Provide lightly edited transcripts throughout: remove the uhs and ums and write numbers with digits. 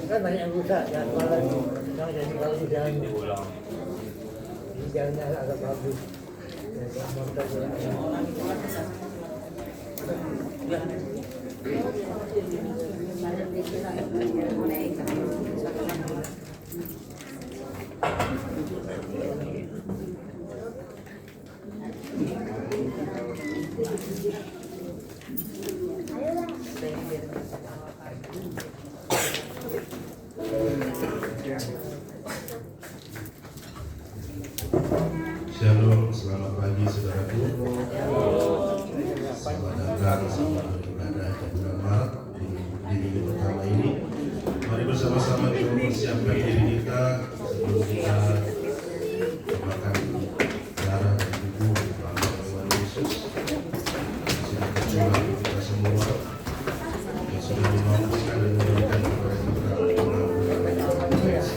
Enggak banyak yang rusak, jangan diulang. Jalannya agak bagus. Shalom, selamat pagi saudaraku. Selamat datang, selamat beribadah dan beramal di minggu pertama ini. Mari bersama-sama kita mempersiapkan diri kita sebelum kita memakan darah dan tubuh Tuhan Yesus. Sini tercurah kita semua yang sudah dimampukan dan memberikan kepada kita pengampunan dosa.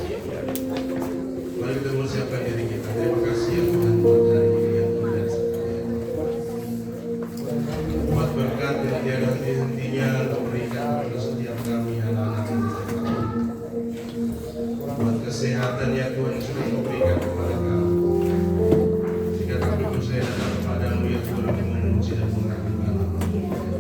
Mari kita mempersiapkan diri kita. Terima kasih ya Tuhan buat hari ini yang indah sekali. Buat berkat yang tiada henti-hentinya memberikan kepada setiap kami anak-anak yang dikasihi. Buat kesehatan ya Tuhan yang sudah memberikan kepada kami. Jika kami percaya datang kepadamu ya Tuhan untuk memuji dan mengagungkan nama-Mu.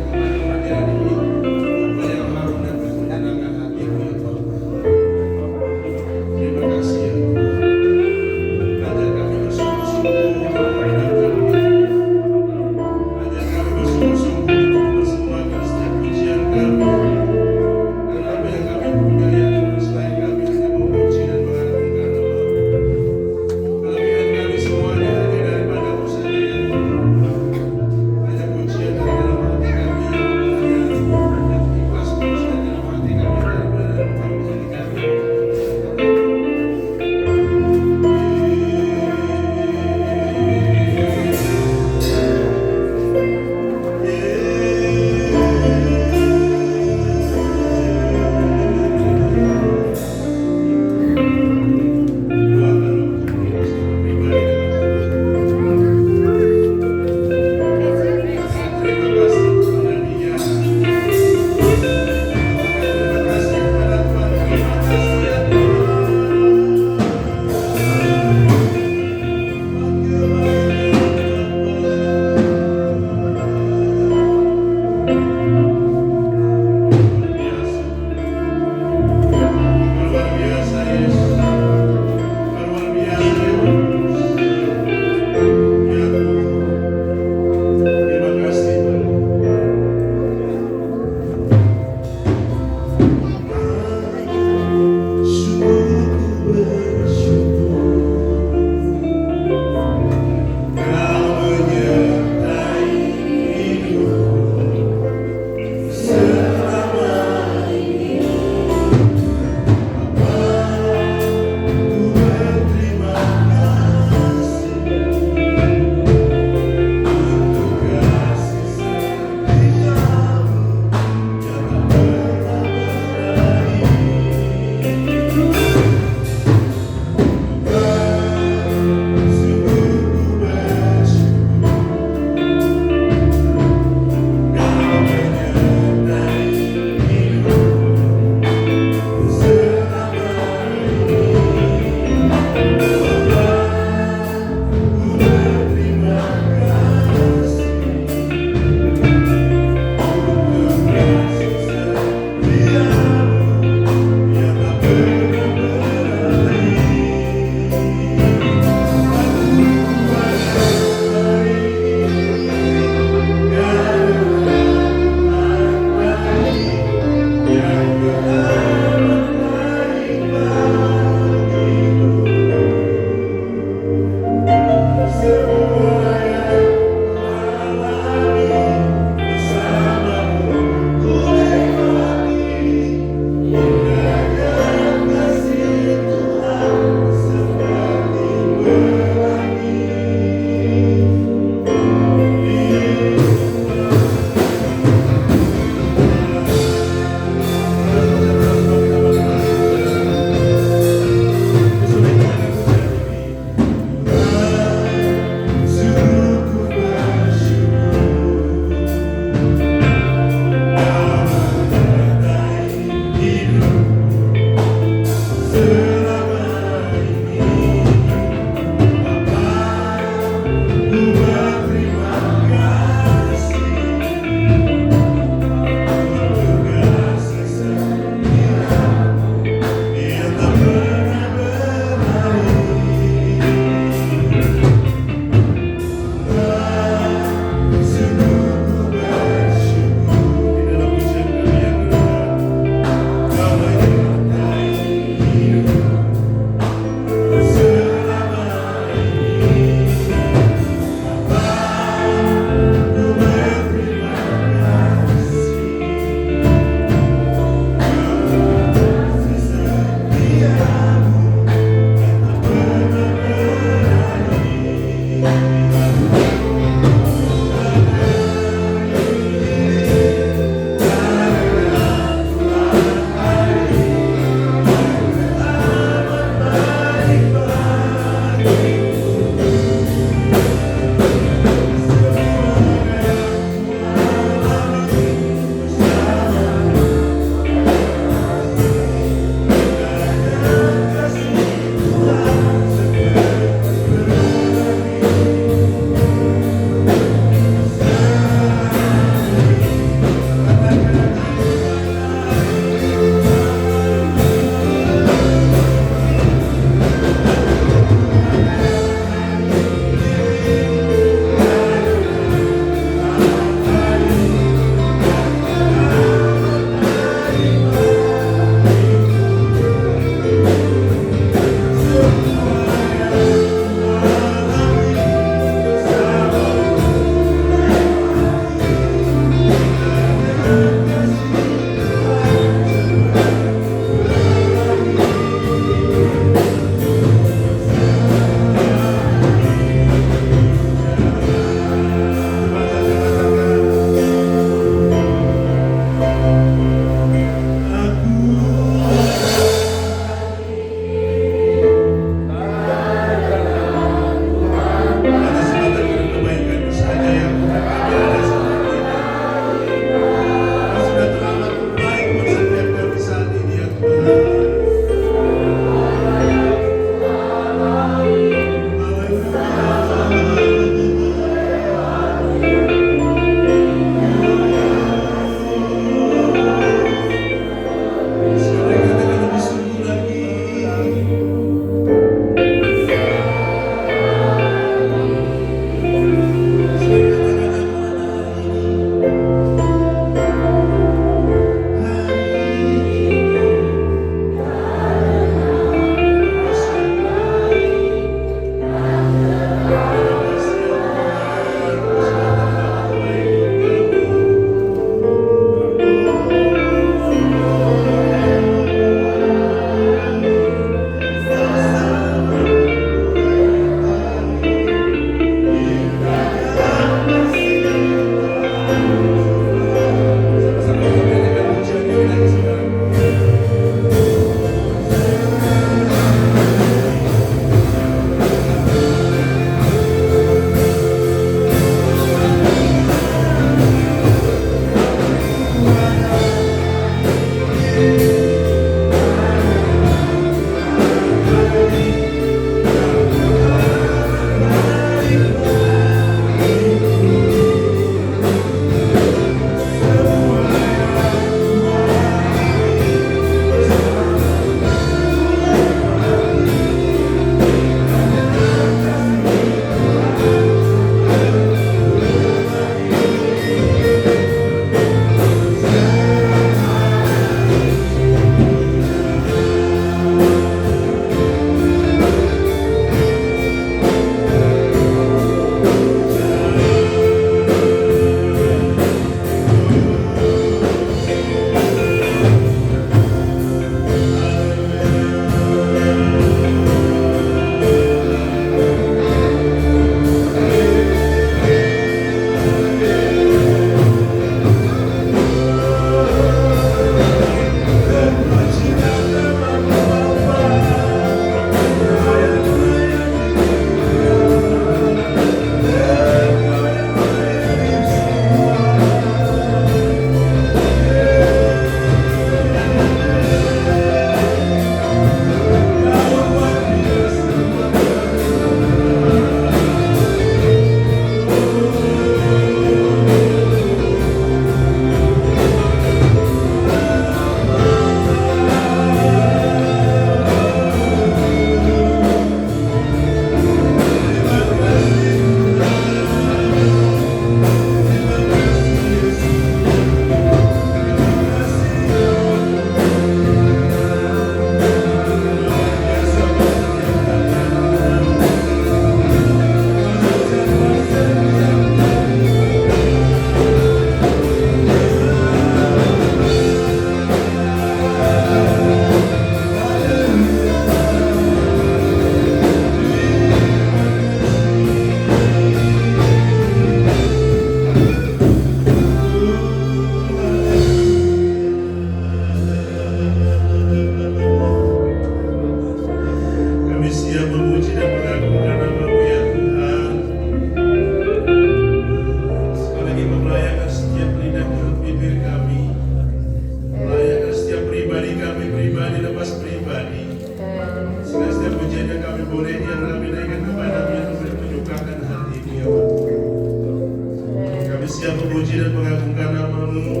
siap memuji dan mengagungkan nama-Mu.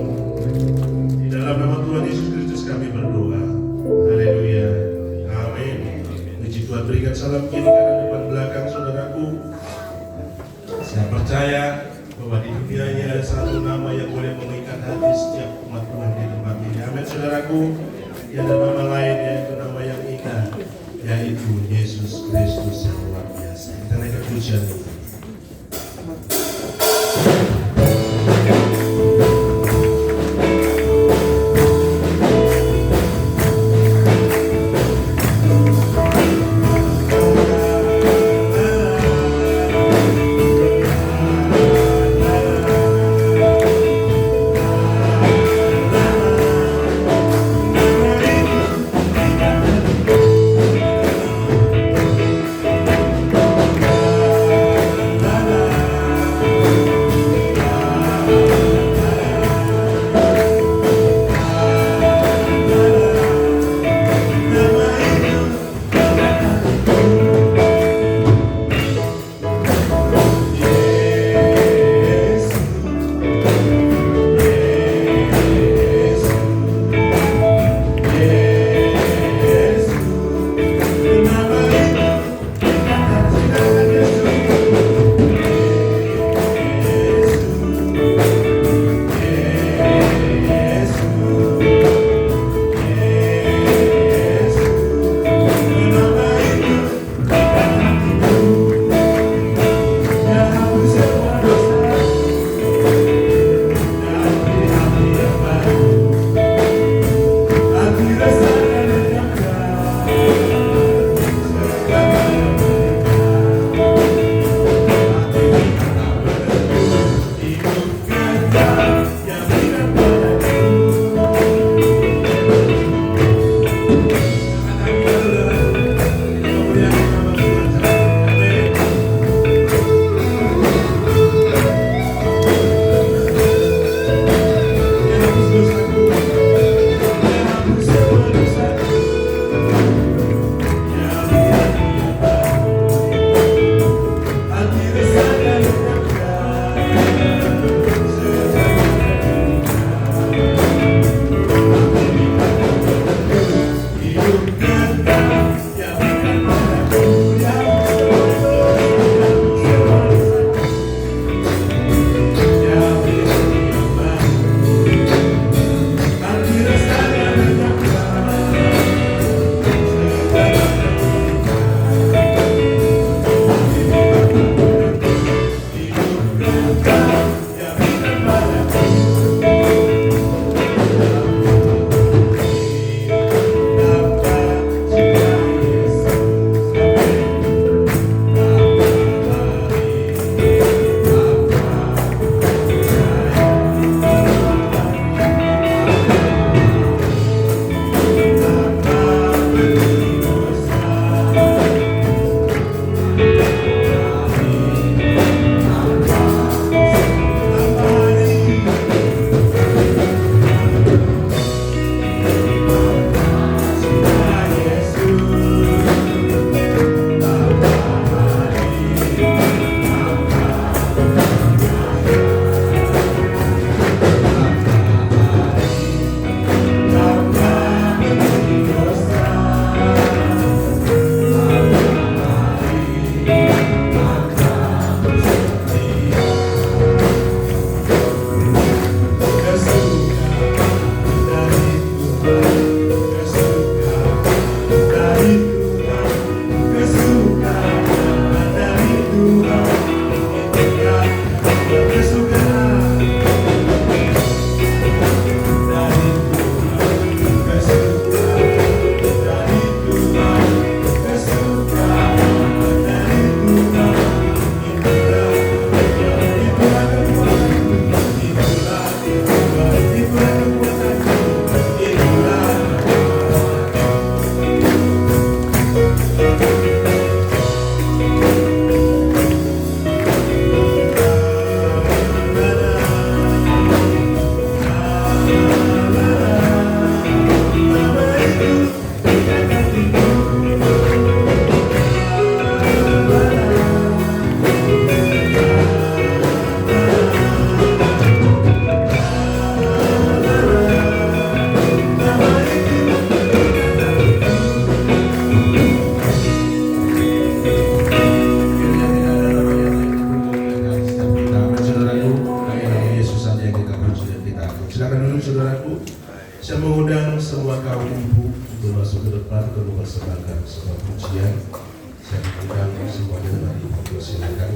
Di dalam nama Tuhan Yesus Kristus kami berdoa. Haleluya. Amin. Puji Tuhan, berikan salam kiri kanan depan belakang saudaraku. Saya percaya bahwa di dunia ini ada satu nama yang boleh mengikat hati setiap umat Tuhan di tempat ini. Amin saudaraku. Ada nama lain yaitu nama yang indah, yaitu Yesus Kristus yang luar biasa. Kita naikkan pujian itu. Saya mengundang semua kaum ibu untuk masuk ke depan untuk mempersembahkan sebuah pujian. Saya mengundang semuanya dari ibu, silakan.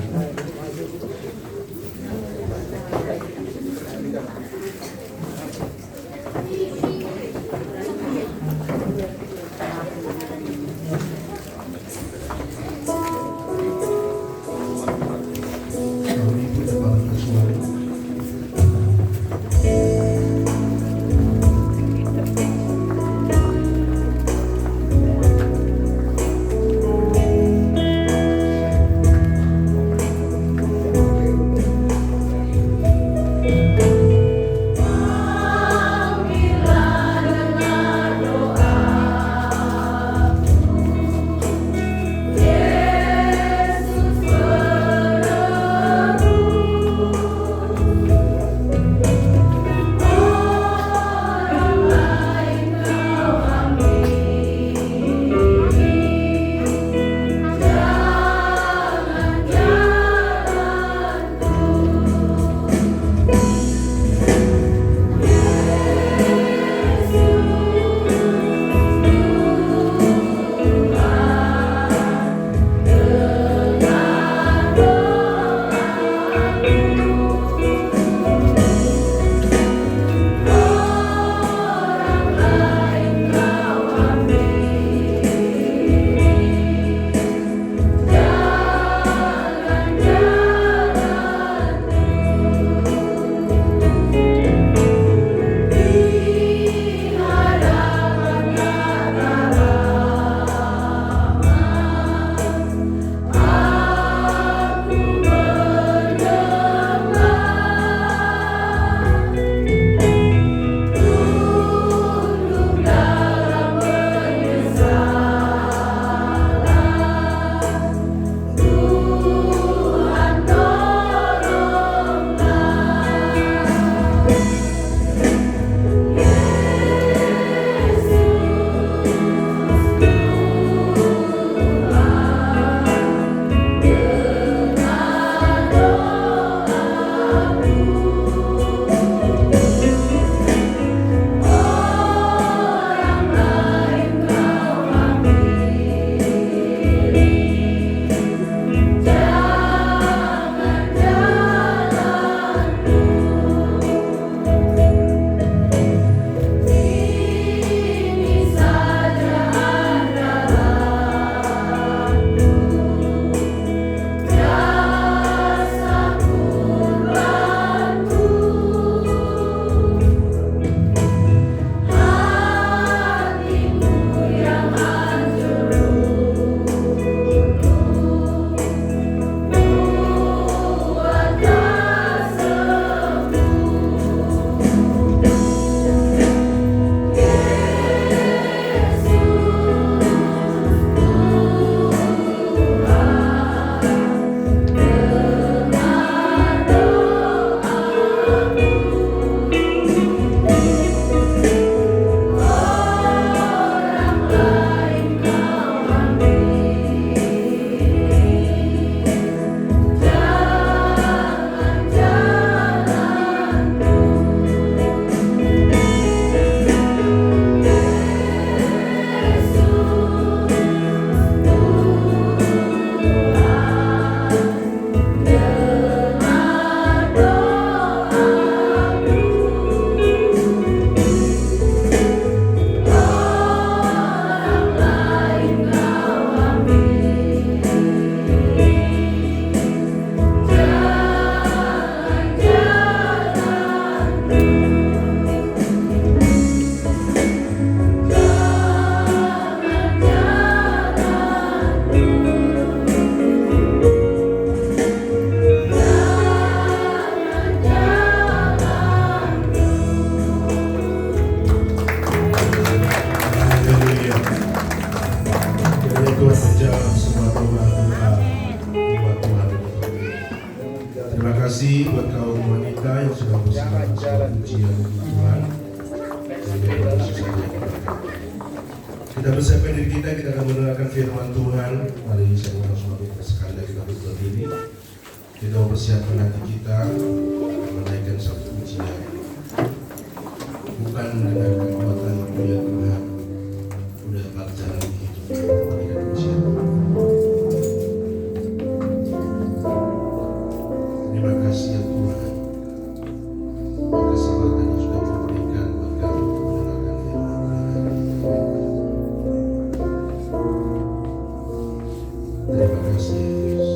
kasih buat kaum wanita yang sudah bersama ujian Tuhan. Kita bersiapkan diri kita akan mendengarkan firman Tuhan. Mari saya undang semua kita sekali lagi kita berdiri. Kita mempersiapkan hati kita menaikkan satu ujian. Bukan dengan kasih ya Tuhan. Kesempatan yang sudah diberikan buat kami mendengarkan firman-Mu. Terima kasih Yesus.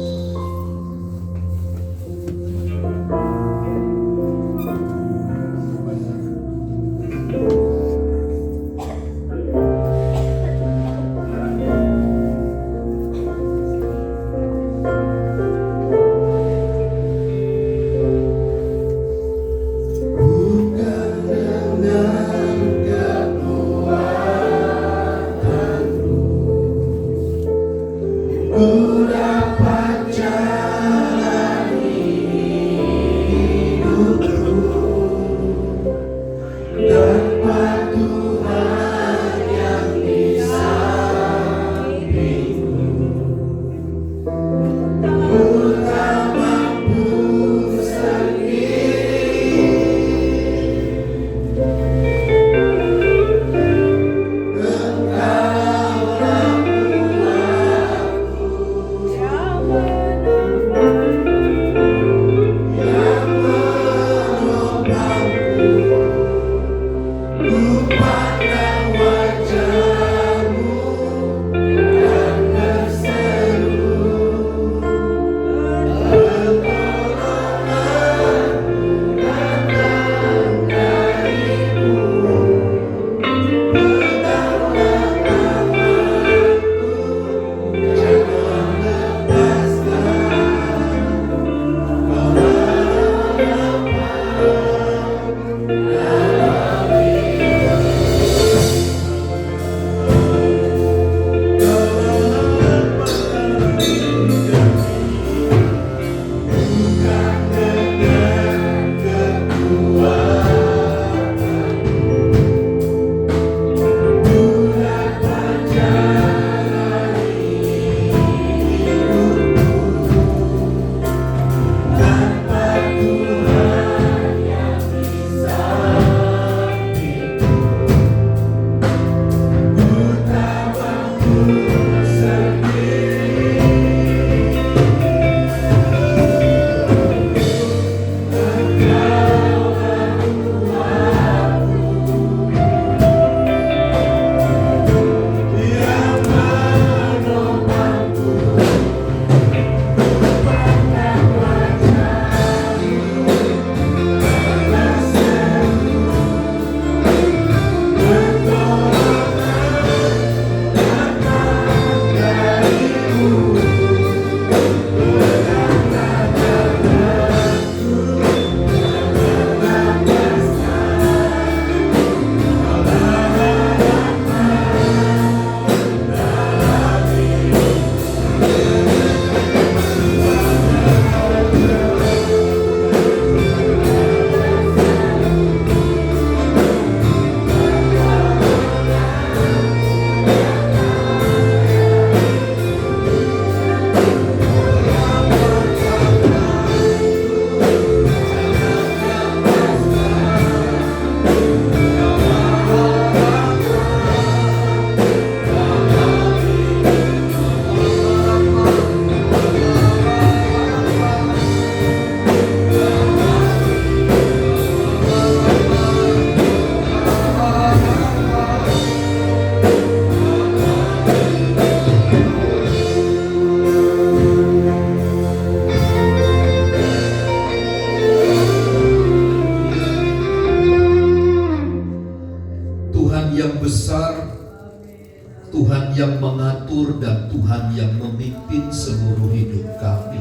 Tuhan yang mengatur dan Tuhan yang memimpin seluruh hidup kami.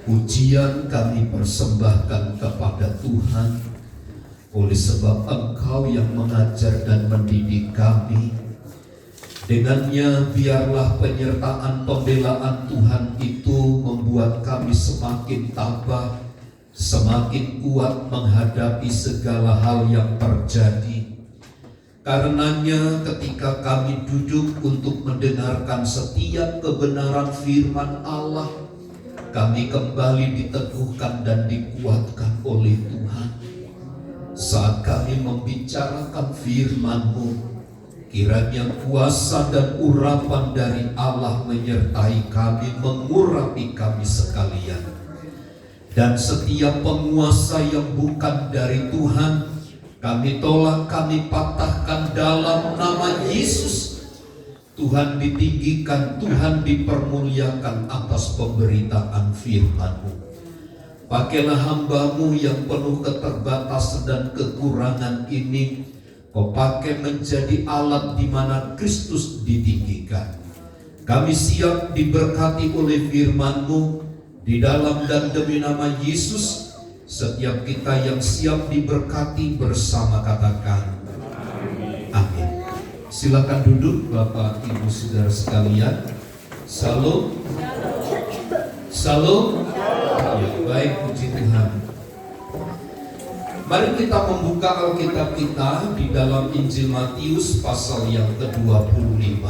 Pujian kami persembahkan kepada Tuhan, oleh sebab Engkau yang mengajar dan mendidik kami. Dengannya biarlah penyertaan pembelaan Tuhan itu membuat kami semakin tabah, semakin kuat menghadapi segala hal yang terjadi. Karenanya ketika kami duduk untuk mendengarkan setiap kebenaran firman Allah, kami kembali diteguhkan dan dikuatkan oleh Tuhan. Saat kami membicarakan firman-Mu, kiranya kuasa dan urapan dari Allah menyertai kami, mengurapi kami sekalian. Dan setiap penguasa yang bukan dari Tuhan kami tolak, kami patahkan dalam nama Yesus. Tuhan ditinggikan, Tuhan dipermuliakan atas pemberitaan firman-Mu. Pakailah hamba-Mu yang penuh keterbatasan dan kekurangan ini, Kau pakai menjadi alat di mana Kristus ditinggikan. Kami siap diberkati oleh firman-Mu di dalam dan demi nama Yesus. Setiap kita yang siap diberkati bersama katakan amin. Silakan duduk Bapak Ibu Saudara sekalian. Salam. Salam. Ya, baik, puji Tuhan. Mari kita membuka Alkitab kita di dalam Injil Matius pasal yang ke-25.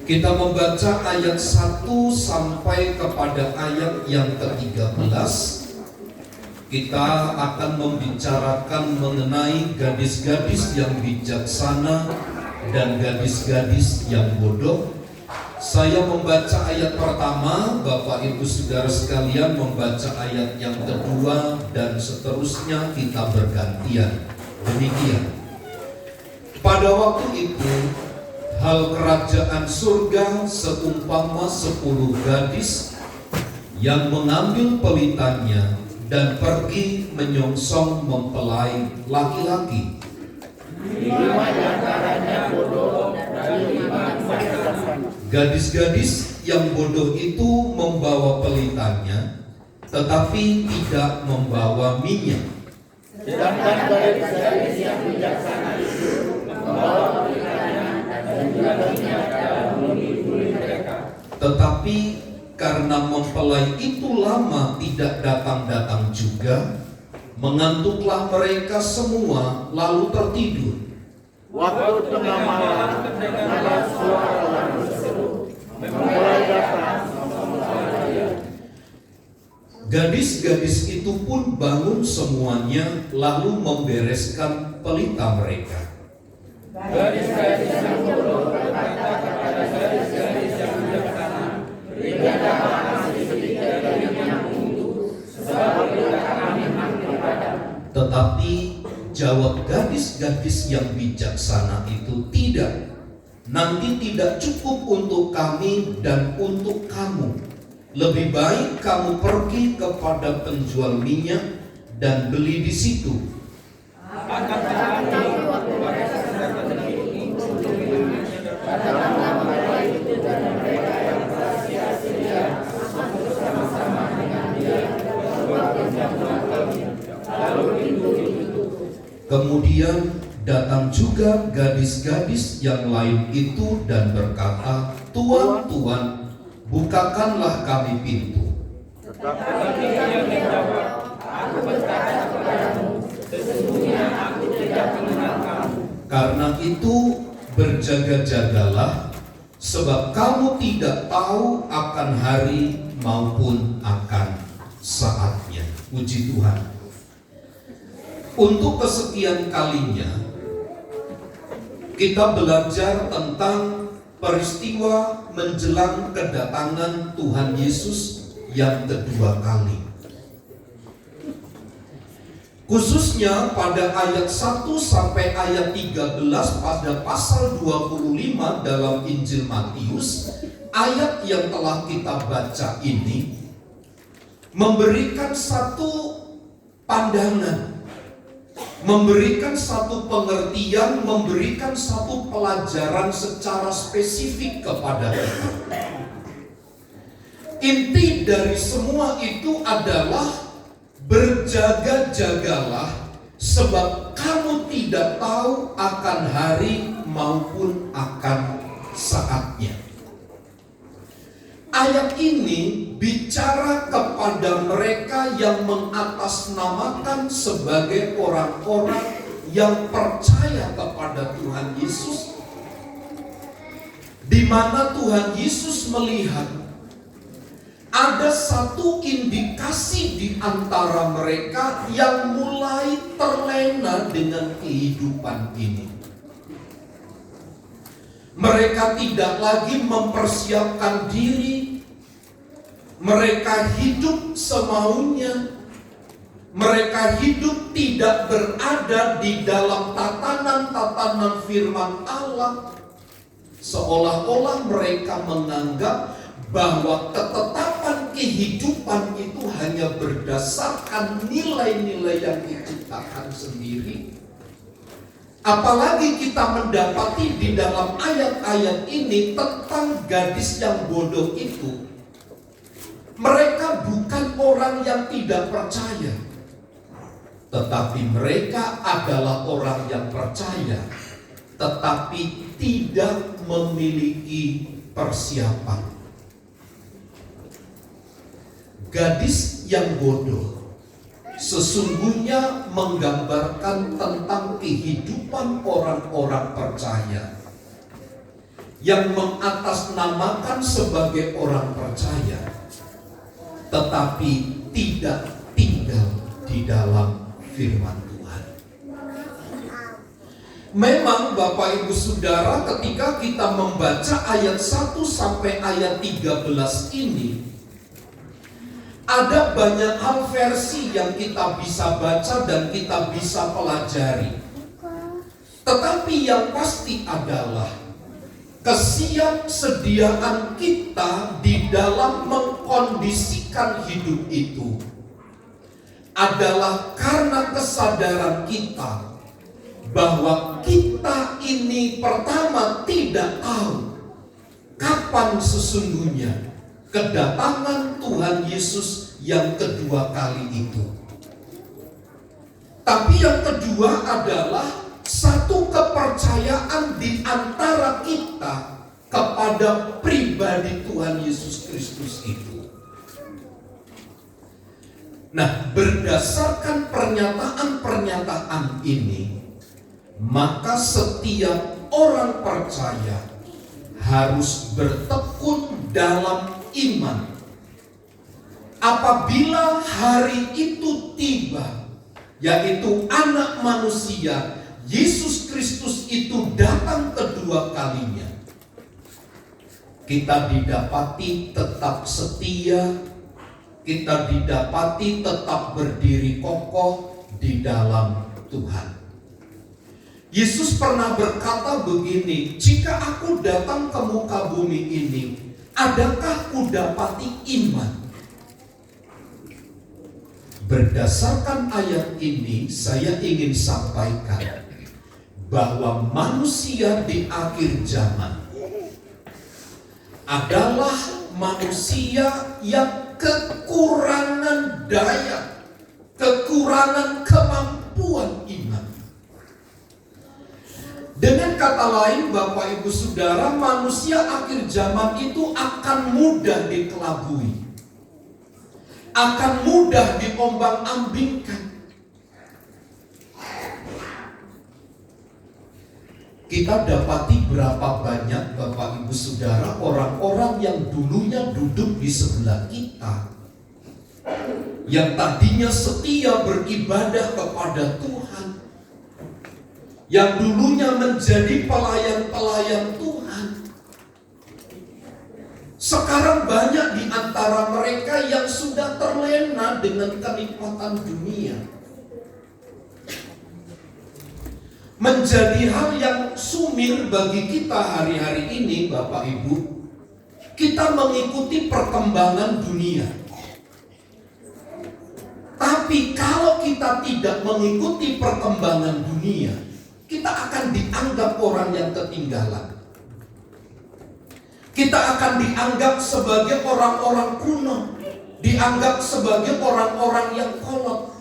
Kita membaca ayat 1 sampai kepada ayat yang ke-13. Kita akan membicarakan mengenai gadis-gadis yang bijaksana dan gadis-gadis yang bodoh. Saya membaca ayat pertama, Bapak Ibu Saudara sekalian membaca ayat yang kedua, dan seterusnya kita bergantian. Demikian. Pada waktu itu, hal kerajaan surga seumpama 10 gadis yang mengambil pelitannya dan pergi menyongsong mempelai laki-laki. 5 diantaranya bodoh dan 5 bijaksana. Gadis-gadis yang bodoh itu membawa pelitannya, tetapi tidak membawa minyak. Sedangkan gadis-gadis yang bijaksana itu membawa pelitannya dan juga minyak dalam buli-buli mereka. Tetapi karena mempelai itu lama tidak datang-datang juga, mengantuklah mereka semua lalu tertidur. Waktu tengah malam ada suara yang berseru, mempelai datang membawa dia. Gadis-gadis itu pun bangun semuanya lalu membereskan pelita mereka. Gadis-gadis yang bodoh berkata kepada gadis-gadis yang bijaksana, berikanlah kami sedikit dari minyakmu itu, sebab pelita kami mati padam. Tetapi jawab gadis-gadis yang bijaksana itu, tidak. Nanti tidak cukup untuk kami dan untuk kamu. Lebih baik kamu pergi kepada penjual minyak dan beli di situ. Akan tetapi waktu mereka sedang pergi untuk minyak, datanglah mempelai itu dan mereka yang telah sia-sia masuk bersama-sama dengan dia keluar ke jam-jam, lalu pintu ditutup. Kemudian datang juga gadis-gadis yang lain itu dan berkata, "Tuan, Tuan, bukakanlah kami pintu." Tetapi dia menjawab, "Aku berkata kepadamu, sesungguhnya aku tidak mengenal kamu." Karena itu berjaga-jagalah, sebab kamu tidak tahu akan hari maupun akan saatnya. Puji Tuhan. Untuk kesekian kalinya kita belajar tentang peristiwa menjelang kedatangan Tuhan Yesus yang kedua kali. Khususnya pada ayat 1 sampai ayat 13 pada pasal 25 dalam Injil Matius, ayat yang telah kita baca ini memberikan satu pandangan, memberikan satu pengertian, memberikan satu pelajaran secara spesifik kepada kita. Inti dari semua itu adalah berjaga-jagalah, sebab kamu tidak tahu akan hari maupun akan saatnya. Ayat ini bicara kepada mereka yang mengatasnamakan sebagai orang-orang yang percaya kepada Tuhan Yesus, di mana Tuhan Yesus melihat ada satu indikasi di antara mereka yang mulai terlena dengan kehidupan ini. Mereka tidak lagi mempersiapkan diri Mereka hidup semaunya. Mereka hidup tidak berada di dalam tatanan-tatanan firman Allah. Seolah-olah mereka menganggap bahwa ketetapan kehidupan itu hanya berdasarkan nilai-nilai yang diciptakan sendiri. Apalagi kita mendapati di dalam ayat-ayat ini tentang gadis yang bodoh itu. Mereka bukan orang yang tidak percaya, tetapi mereka adalah orang yang percaya, tetapi tidak memiliki persiapan. Gadis yang bodoh sesungguhnya menggambarkan tentang kehidupan orang-orang percaya yang mengatasnamakan sebagai orang percaya, tetapi tidak tinggal di dalam firman Tuhan. Memang Bapak Ibu Saudara, ketika kita membaca ayat 1 sampai ayat 13 ini, ada banyak hal versi yang kita bisa baca dan kita bisa pelajari. Tetapi yang pasti adalah kesiapsediaan kita di dalam mengkondisikan hidup itu adalah karena kesadaran kita bahwa kita ini pertama tidak tahu kapan sesungguhnya kedatangan Tuhan Yesus yang kedua kali itu. Tapi yang kedua adalah satu kepercayaan di antara kita kepada pribadi Tuhan Yesus Kristus itu. Nah, berdasarkan pernyataan-pernyataan ini, maka setiap orang percaya harus bertekun dalam iman. Apabila hari itu tiba, yaitu Anak Manusia Yesus Kristus itu datang kedua kalinya, kita didapati tetap setia, kita didapati tetap berdiri kokoh di dalam Tuhan. Yesus pernah berkata begini, jika aku datang ke muka bumi ini, adakah kudapati iman? Berdasarkan ayat ini, saya ingin sampaikan bahwa manusia di akhir zaman adalah manusia yang kekurangan daya, kekurangan kemampuan iman. Dengan kata lain, Bapak Ibu Saudara, manusia akhir zaman itu akan mudah dikelabui, akan mudah diombang-ambingkan. Kita dapati berapa banyak Bapak Ibu Saudara orang-orang yang dulunya duduk di sebelah kita, yang tadinya setia beribadah kepada Tuhan, yang dulunya menjadi pelayan-pelayan Tuhan. Sekarang banyak di antara mereka yang sudah terlena dengan kenikmatan dunia. Menjadi hal yang sumir bagi kita hari-hari ini, Bapak Ibu. Kita mengikuti perkembangan dunia. Tapi kalau kita tidak mengikuti perkembangan dunia, kita akan dianggap orang yang ketinggalan. Kita akan dianggap sebagai orang-orang kuno, dianggap sebagai orang-orang yang kolot.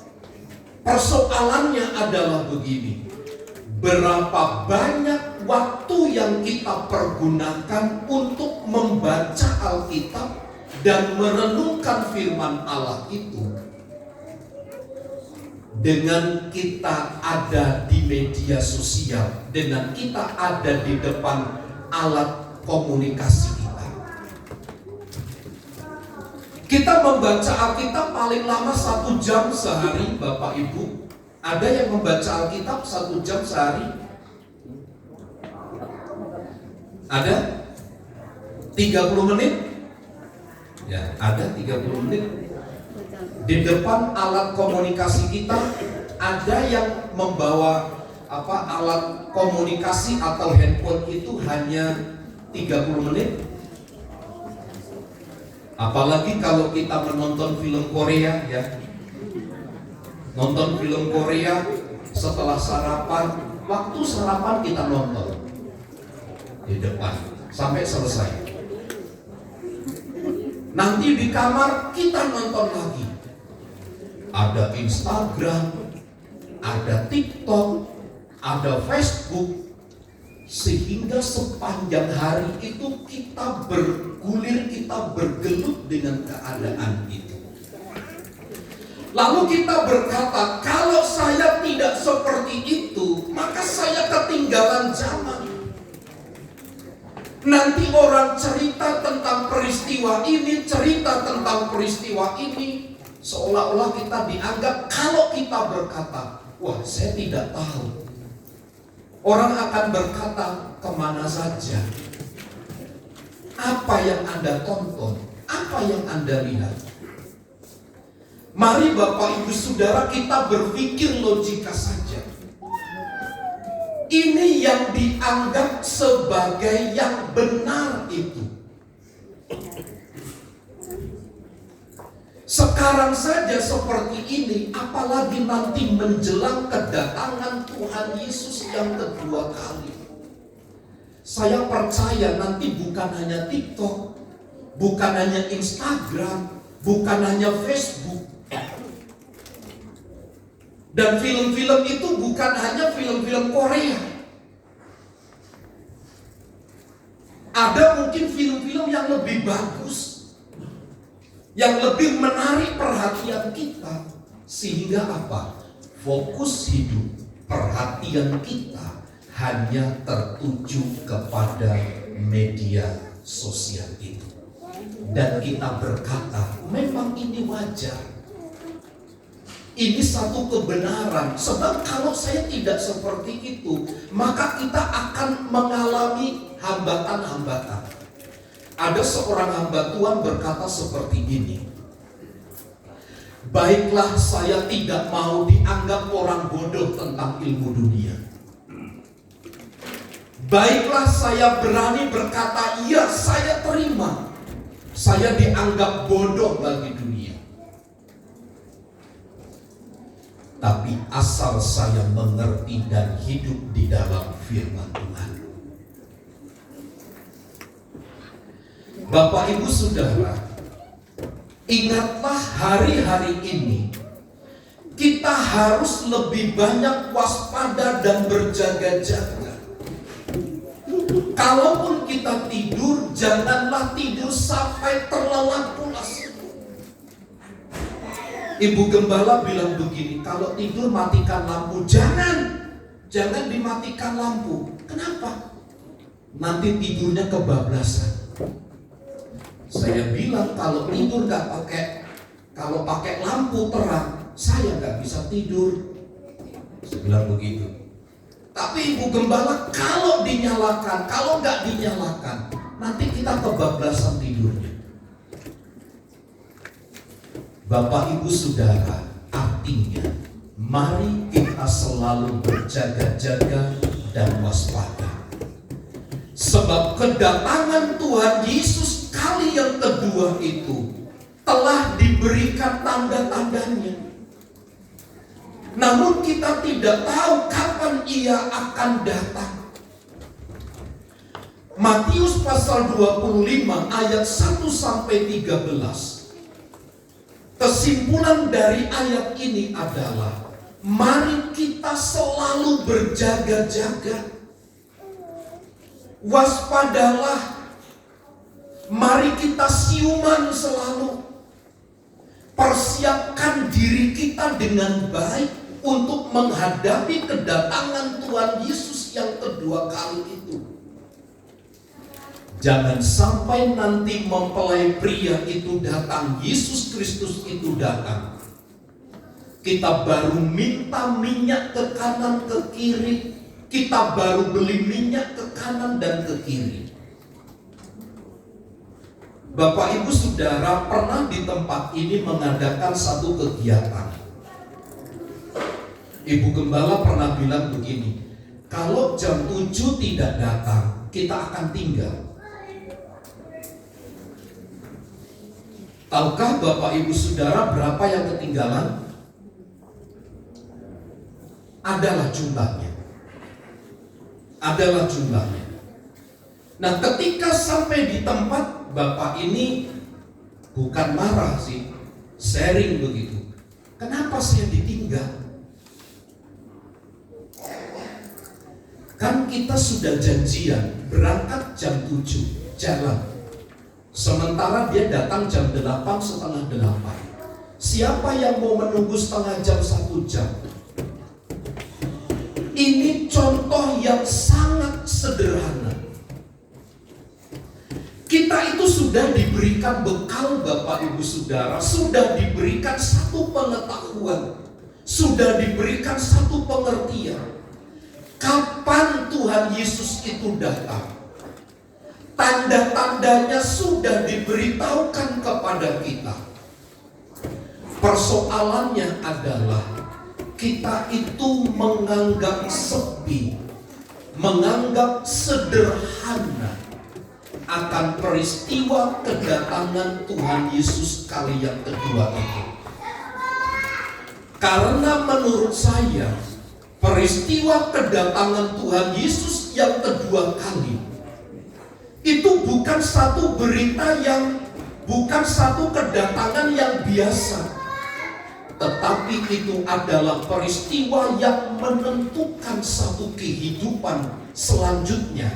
Persoalannya adalah begini. Berapa banyak waktu yang kita pergunakan untuk membaca Alkitab dan merenungkan firman Allah itu, dengan kita ada di media sosial, dengan kita ada di depan alat komunikasi kita. Kita membaca Alkitab paling lama 1 jam sehari, Bapak Ibu. Ada yang membaca Alkitab 1 jam sehari? Ada? 30 menit? Ya, ada 30 menit. Di depan alat komunikasi kita ada yang membawa alat komunikasi atau handphone itu hanya 30 menit. Apalagi kalau kita menonton film Korea ya. Nonton film Korea setelah sarapan, waktu sarapan kita nonton di depan sampai selesai. Nanti di kamar kita nonton lagi. Ada Instagram, ada TikTok, ada Facebook, sehingga sepanjang hari itu kita bergulir, kita bergelut dengan keadaan itu. Lalu kita berkata, kalau saya tidak seperti itu, maka saya ketinggalan zaman. Nanti orang cerita tentang peristiwa ini, cerita tentang peristiwa ini, seolah-olah kita dianggap kalau kita berkata, wah saya tidak tahu. Orang akan berkata, kemana saja? Apa yang Anda tonton? Apa yang Anda lihat? Mari Bapak Ibu Saudara kita berpikir logika saja. Ini yang dianggap sebagai yang benar itu. Sekarang saja seperti ini, apalagi nanti menjelang kedatangan Tuhan Yesus yang kedua kali. Saya percaya nanti bukan hanya TikTok, bukan hanya Instagram, bukan hanya Facebook. Dan film-film itu bukan hanya film-film Korea. Ada mungkin film-film yang lebih bagus, yang lebih menarik perhatian kita. Sehingga apa? Fokus hidup, perhatian kita hanya tertuju kepada media sosial itu. Dan kita berkata, memang ini wajar. Ini satu kebenaran. Sebab kalau saya tidak seperti itu, maka kita akan mengalami hambatan-hambatan. Ada seorang hamba Tuhan berkata seperti ini, baiklah saya tidak mau dianggap orang bodoh tentang ilmu dunia. Baiklah saya berani berkata, iya saya terima. Saya dianggap bodoh bagi dunia. Tapi asal saya mengerti dan hidup di dalam firman Tuhan. Bapak Ibu Saudara, ingatlah hari-hari ini kita harus lebih banyak waspada dan berjaga-jaga. Kalaupun kita tidur, janganlah tidur sampai terlelap pulas. Ibu Gembala bilang begini, kalau tidur matikan lampu. Jangan dimatikan lampu. Kenapa? Nanti tidurnya kebablasan. Saya bilang kalau tidur kalau pakai lampu terang, saya nggak bisa tidur. Saya bilang begitu. Tapi Ibu Gembala kalau dinyalakan, kalau nggak dinyalakan, nanti kita kebablasan tidurnya. Bapak Ibu Saudara, artinya mari kita selalu berjaga-jaga dan waspada. Sebab kedatangan Tuhan Yesus kali yang kedua itu telah diberikan tanda-tandanya. Namun kita tidak tahu kapan ia akan datang. Matius pasal 25 ayat 1 sampai 13. Kesimpulan dari ayat ini adalah mari kita selalu berjaga-jaga. Waspadalah. Mari kita siuman selalu. Persiapkan diri kita dengan baik untuk menghadapi kedatangan Tuhan Yesus yang kedua kali itu. Jangan sampai nanti mempelai pria itu datang, Yesus Kristus itu datang, kita baru minta minyak ke kanan ke kiri, kita baru beli minyak ke kanan dan ke kiri. Bapak Ibu Saudara pernah di tempat ini mengadakan satu kegiatan. Ibu Gembala pernah bilang begini, kalau jam 7 tidak datang, kita akan tinggal. Tahukah Bapak Ibu Saudara berapa yang ketinggalan? Adalah jumlahnya. Nah, ketika sampai di tempat, Bapak ini bukan marah sih, sharing begitu. Kenapa saya ditinggal? Kan kita sudah janjian berangkat jam 7 jalan. Sementara dia datang jam 8, setengah 8. Siapa yang mau menunggu setengah jam, 1 jam? Ini contoh yang sangat sederhana. Kita itu sudah diberikan bekal, Bapak Ibu Saudara, sudah diberikan satu pengetahuan, sudah diberikan satu pengertian. Kapan Tuhan Yesus itu datang? Tanda-tandanya sudah diberitahukan kepada kita. Persoalannya adalah kita itu menganggap sepi, menganggap sederhana akan peristiwa kedatangan Tuhan Yesus kali yang kedua itu. Karena menurut saya, peristiwa kedatangan Tuhan Yesus yang kedua kali itu bukan satu berita bukan satu kedatangan yang biasa. Tetapi itu adalah peristiwa yang menentukan satu kehidupan selanjutnya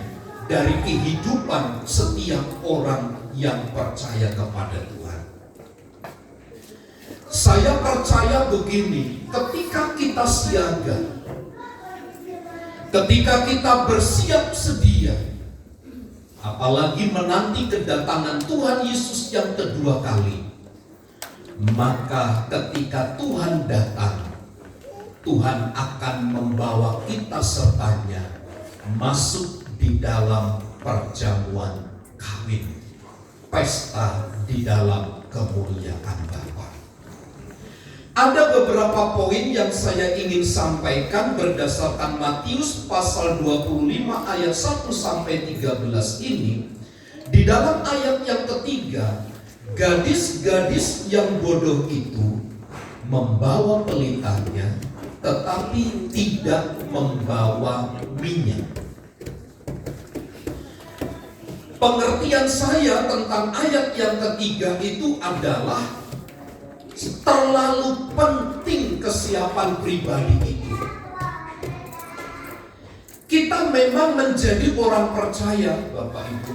dari kehidupan setiap orang yang percaya kepada Tuhan. Saya percaya begini, ketika kita siaga, ketika kita bersiap sedia, apalagi menanti kedatangan Tuhan Yesus yang kedua kali, maka ketika Tuhan datang, Tuhan akan membawa kita sertanya masuk di dalam perjamuan kawin, pesta di dalam kemuliaan Bapa. Ada beberapa poin yang saya ingin sampaikan berdasarkan Matius pasal 25 ayat 1 sampai 13 ini. Di dalam ayat yang ketiga, gadis-gadis yang bodoh itu membawa pelitanya, tetapi tidak membawa minyak. Pengertian saya tentang ayat yang ketiga itu adalah terlalu penting kesiapan pribadi itu. Kita memang menjadi orang percaya, Bapak Ibu,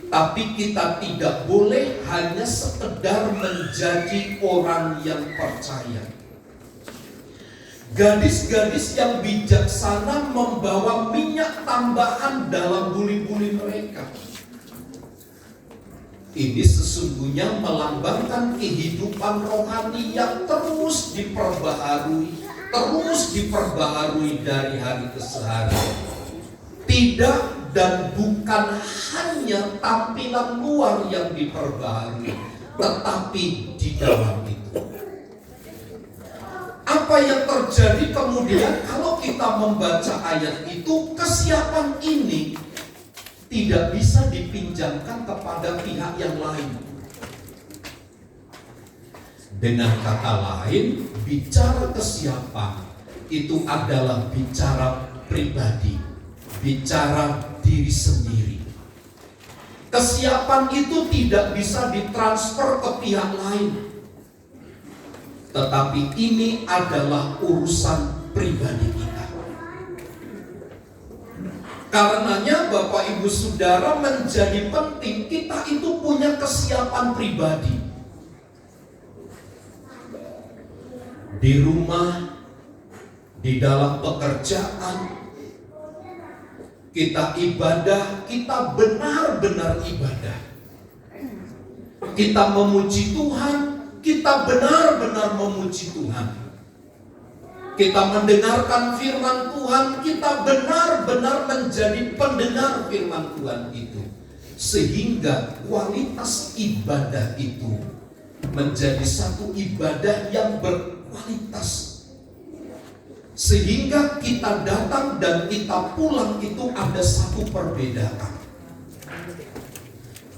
tapi kita tidak boleh hanya sekedar menjadi orang yang percaya. Gadis-gadis yang bijaksana membawa minyak tambahan dalam buli-buli mereka. Ini sesungguhnya melambangkan kehidupan rohani yang terus diperbaharui dari hari ke hari. Tidak dan bukan hanya tampilan luar yang diperbaharui, tetapi di dalam itu. Apa yang terjadi kemudian kalau kita membaca ayat itu, kesiapan ini tidak bisa dipinjamkan kepada pihak yang lain. Dengan kata lain, bicara kesiapan itu adalah bicara pribadi, bicara diri sendiri. Kesiapan itu tidak bisa ditransfer ke pihak lain, tetapi ini adalah urusan pribadi kita. Karenanya Bapak Ibu Saudara, menjadi penting kita itu punya kesiapan pribadi. Di rumah, di dalam pekerjaan, kita ibadah, kita benar-benar ibadah. Kita memuji Tuhan, kita benar-benar memuji Tuhan. Kita mendengarkan firman Tuhan, kita benar-benar menjadi pendengar firman Tuhan itu. sehingga kualitas ibadah itu menjadi satu ibadah yang berkualitas, sehingga kita datang dan kita pulang itu ada satu perbedaan.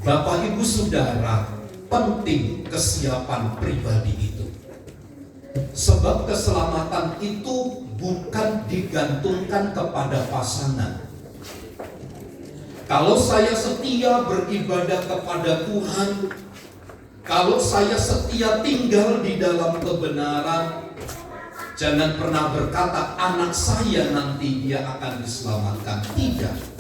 Bapak Ibu Saudara, penting kesiapan pribadi itu, sebab keselamatan itu bukan digantungkan kepada pasangan. Kalau saya setia beribadah kepada Tuhan, kalau saya setia tinggal di dalam kebenaran, jangan pernah berkata anak saya nanti dia akan diselamatkan. Tidak.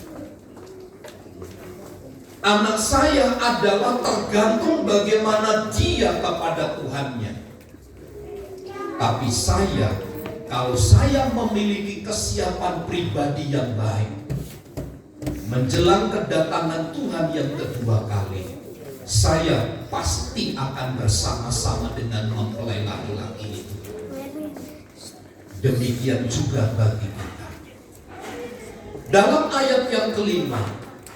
Anak saya adalah tergantung bagaimana dia kepada Tuhannya. Tapi saya, kalau saya memiliki kesiapan pribadi yang baik, menjelang kedatangan Tuhan yang kedua kali, saya pasti akan bersama-sama dengan mempelai laki-laki itu. Demikian juga bagi kita. Dalam ayat yang kelima,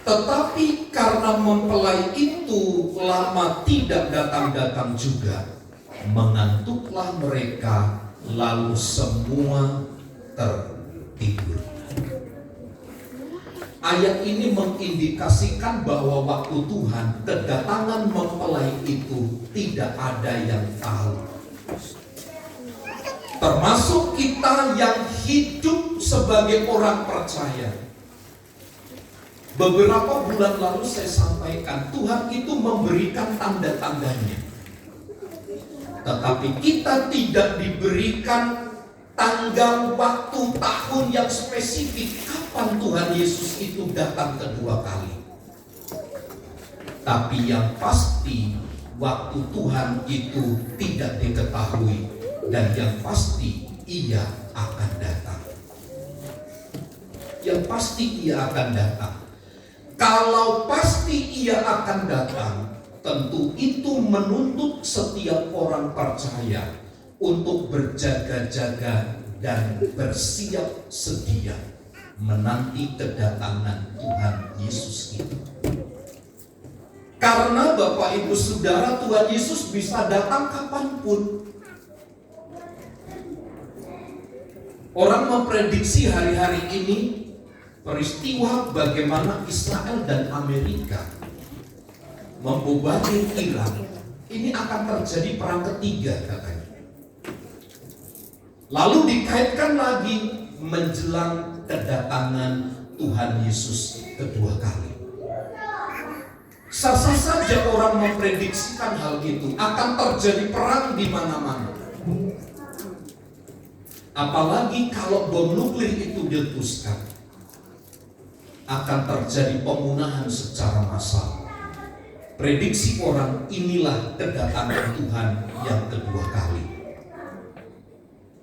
tetapi karena mempelai itu lama tidak datang-datang juga, mengantuklah mereka, lalu semua tertidur. Ayat ini mengindikasikan bahwa waktu Tuhan, kedatangan mempelai itu tidak ada yang tahu. Termasuk kita yang hidup sebagai orang percaya. Beberapa bulan lalu saya sampaikan, Tuhan itu memberikan tanda-tandanya. Tetapi kita tidak diberikan tanggal, waktu, tahun yang spesifik kapan Tuhan Yesus itu datang kedua kali. Tapi yang pasti waktu Tuhan itu tidak diketahui, dan yang pasti Ia akan datang. Yang pasti Ia akan datang. Kalau pasti Ia akan datang, tentu itu menuntut setiap orang percaya untuk berjaga-jaga dan bersiap sedia menanti kedatangan Tuhan Yesus itu. Karena Bapak Ibu Saudara, Tuhan Yesus bisa datang kapanpun. Orang memprediksi hari-hari ini peristiwa bagaimana Israel dan Amerika membombardir Iran. Ini akan terjadi perang ketiga katanya. Lalu dikaitkan lagi menjelang kedatangan Tuhan Yesus kedua kali. Sah-sah saja orang memprediksikan hal itu, akan terjadi perang di mana-mana. Apalagi kalau bom nuklir itu diletuskan, akan terjadi pembunuhan secara massal. Prediksi orang, inilah kedatangan Tuhan yang kedua kali.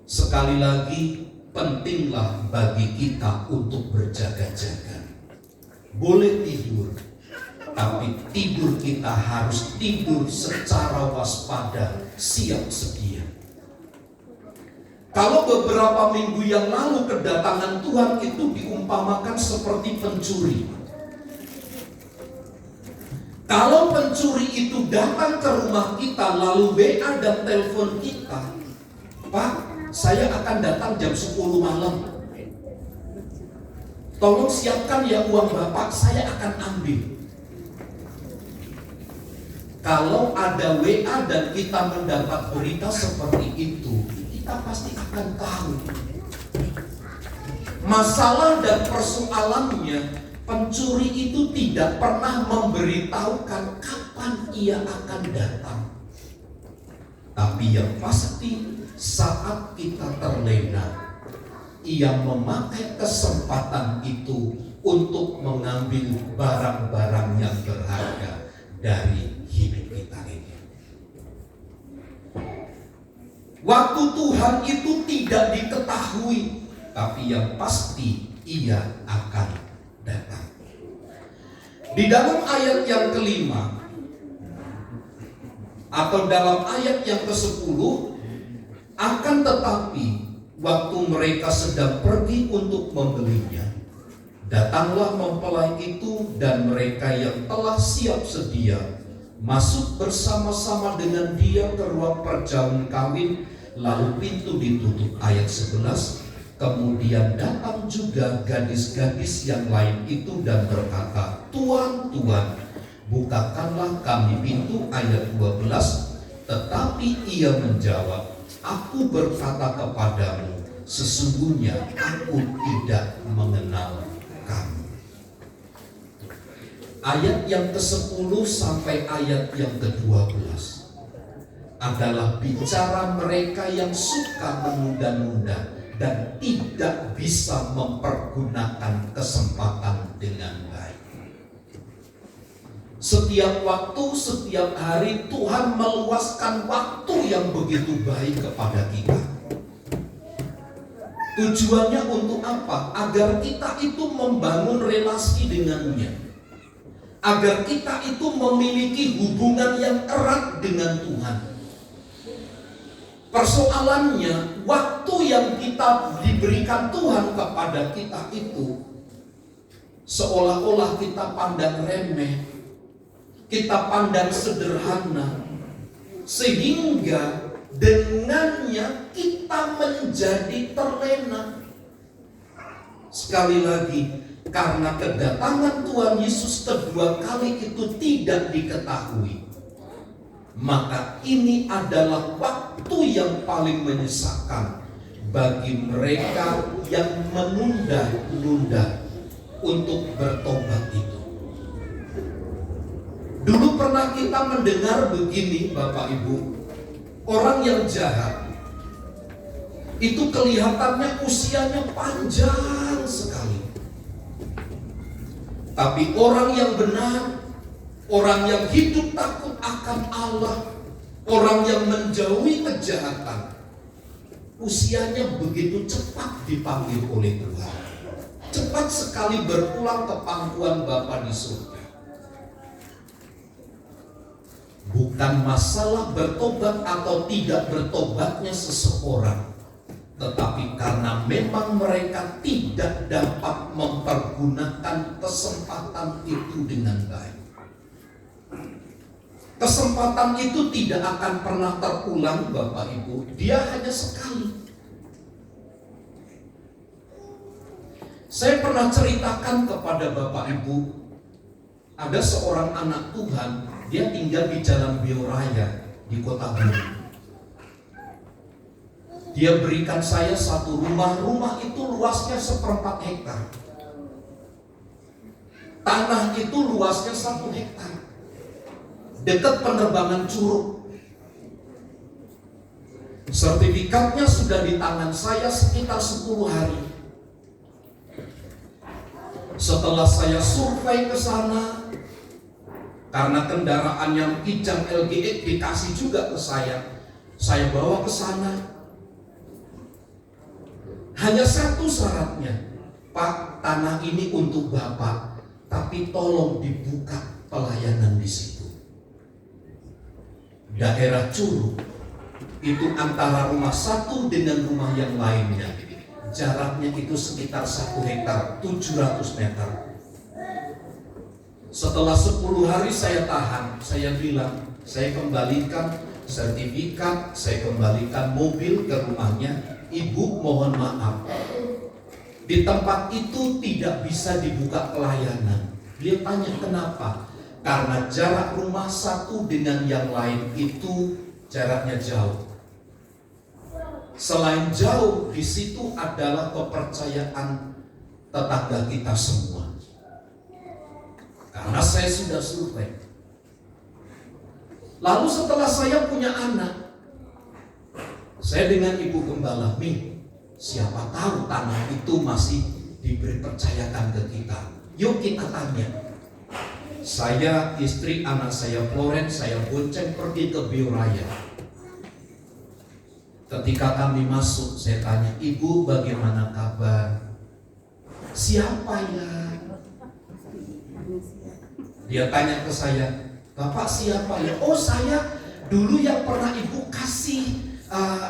Sekali lagi, pentinglah bagi kita untuk berjaga-jaga. Boleh tidur, tapi tidur kita harus tidur secara waspada, siap sedia. Kalau beberapa minggu yang lalu kedatangan Tuhan itu diumpamakan seperti pencuri. Kalau pencuri itu datang ke rumah kita lalu WA dan telepon kita, Pak, saya akan datang jam 10 malam. Tolong siapkan ya uang Bapak, saya akan ambil. Kalau ada WA dan kita mendapat berita seperti itu, kita pasti akan tahu. Masalah dan persoalannya, pencuri itu tidak pernah memberitahukan kapan ia akan datang. Tapi yang pasti, saat kita terlena, ia memakai kesempatan itu untuk mengambil barang-barang yang berharga dari hidup kita ini. Waktu Tuhan itu tidak diketahui, tapi yang pasti Ia akan datang. Di dalam ayat yang kelima atau dalam ayat yang ke-10, akan tetapi waktu mereka sedang pergi untuk membelinya, Datanglah mempelai itu dan mereka yang telah siap sedia masuk bersama-sama dengan dia ke ruang perjamuan kawin, lalu pintu ditutup. Ayat 11. Kemudian datang juga gadis-gadis yang lain itu dan berkata, Tuan, Tuan, bukakanlah kami pintu. Ayat 12. Tetapi ia menjawab, Aku berkata kepadamu, sesungguhnya aku tidak mengenal kamu. Ayat yang ke-10 sampai ayat yang ke-12 adalah bicara mereka yang suka menunda-nunda dan tidak bisa mempergunakan kesempatan dengan baik. Setiap waktu, setiap hari Tuhan meluaskan waktu yang begitu baik kepada kita. Tujuannya untuk apa? Agar kita itu membangun relasi dengannya, agar kita itu memiliki hubungan yang erat dengan Tuhan. Persoalannya, waktu yang kita diberikan Tuhan kepada kita itu seolah-olah kita pandang remeh, kita pandang sederhana, sehingga dengannya kita menjadi terlena. Sekali lagi, karena kedatangan Tuhan Yesus kedua kali itu tidak diketahui, maka ini adalah waktu yang paling menyesakkan bagi mereka yang menunda-nunda untuk bertobat itu. Dulu pernah kita mendengar begini, Bapak Ibu, orang yang jahat itu kelihatannya usianya panjang sekali, tapi orang yang benar, orang yang hidup takut akan Allah, orang yang menjauhi kejahatan, usianya begitu cepat dipanggil oleh Tuhan. Cepat sekali berpulang ke pangkuan Bapa di surga. Bukan masalah bertobat atau tidak bertobatnya seseorang, tetapi karena memang mereka tidak dapat mempergunakan kesempatan itu dengan baik. Kesempatan itu tidak akan pernah terulang, Bapak Ibu. Dia hanya sekali. Saya pernah ceritakan kepada Bapak Ibu, ada seorang anak Tuhan, dia tinggal di Jalan Bioraya di Kota Bandung. Dia berikan saya satu rumah. Rumah itu luasnya 1/4 hektar. Tanah itu luasnya 1 hektar. Dekat penerbangan Curug. Sertifikatnya sudah di tangan saya sekitar 10 hari. Setelah saya survei ke sana, karena kendaraan yang Kijang LGX dikasih juga ke saya bawa ke sana. Hanya satu syaratnya, Pak, tanah ini untuk Bapak, tapi tolong dibuka pelayanan di situ. Daerah Curug itu antara rumah satu dengan rumah yang lainnya, jaraknya itu sekitar 1 hektar, 700 meter. Setelah 10 hari saya tahan, saya bilang, saya kembalikan sertifikat, saya kembalikan mobil ke rumahnya. Ibu, mohon maaf, di tempat itu tidak bisa dibuka pelayanan. Dia tanya kenapa? Karena jarak rumah satu dengan yang lain itu jaraknya jauh. Selain jauh, di situ adalah kepercayaan tetangga kita semua. Karena saya sudah survei. Lalu setelah saya punya anak, saya dengan Ibu Gembala, Mi, siapa tahu tanah itu masih diberi percayakan ke kita. Yuk kita tanya. Saya, istri, anak saya Florence, saya bonceng pergi ke Bioraya. Ketika kami masuk, saya tanya, Ibu bagaimana kabar? Siapa ya? Dia tanya ke saya, Bapak siapa ya? Oh, saya dulu yang pernah Ibu kasih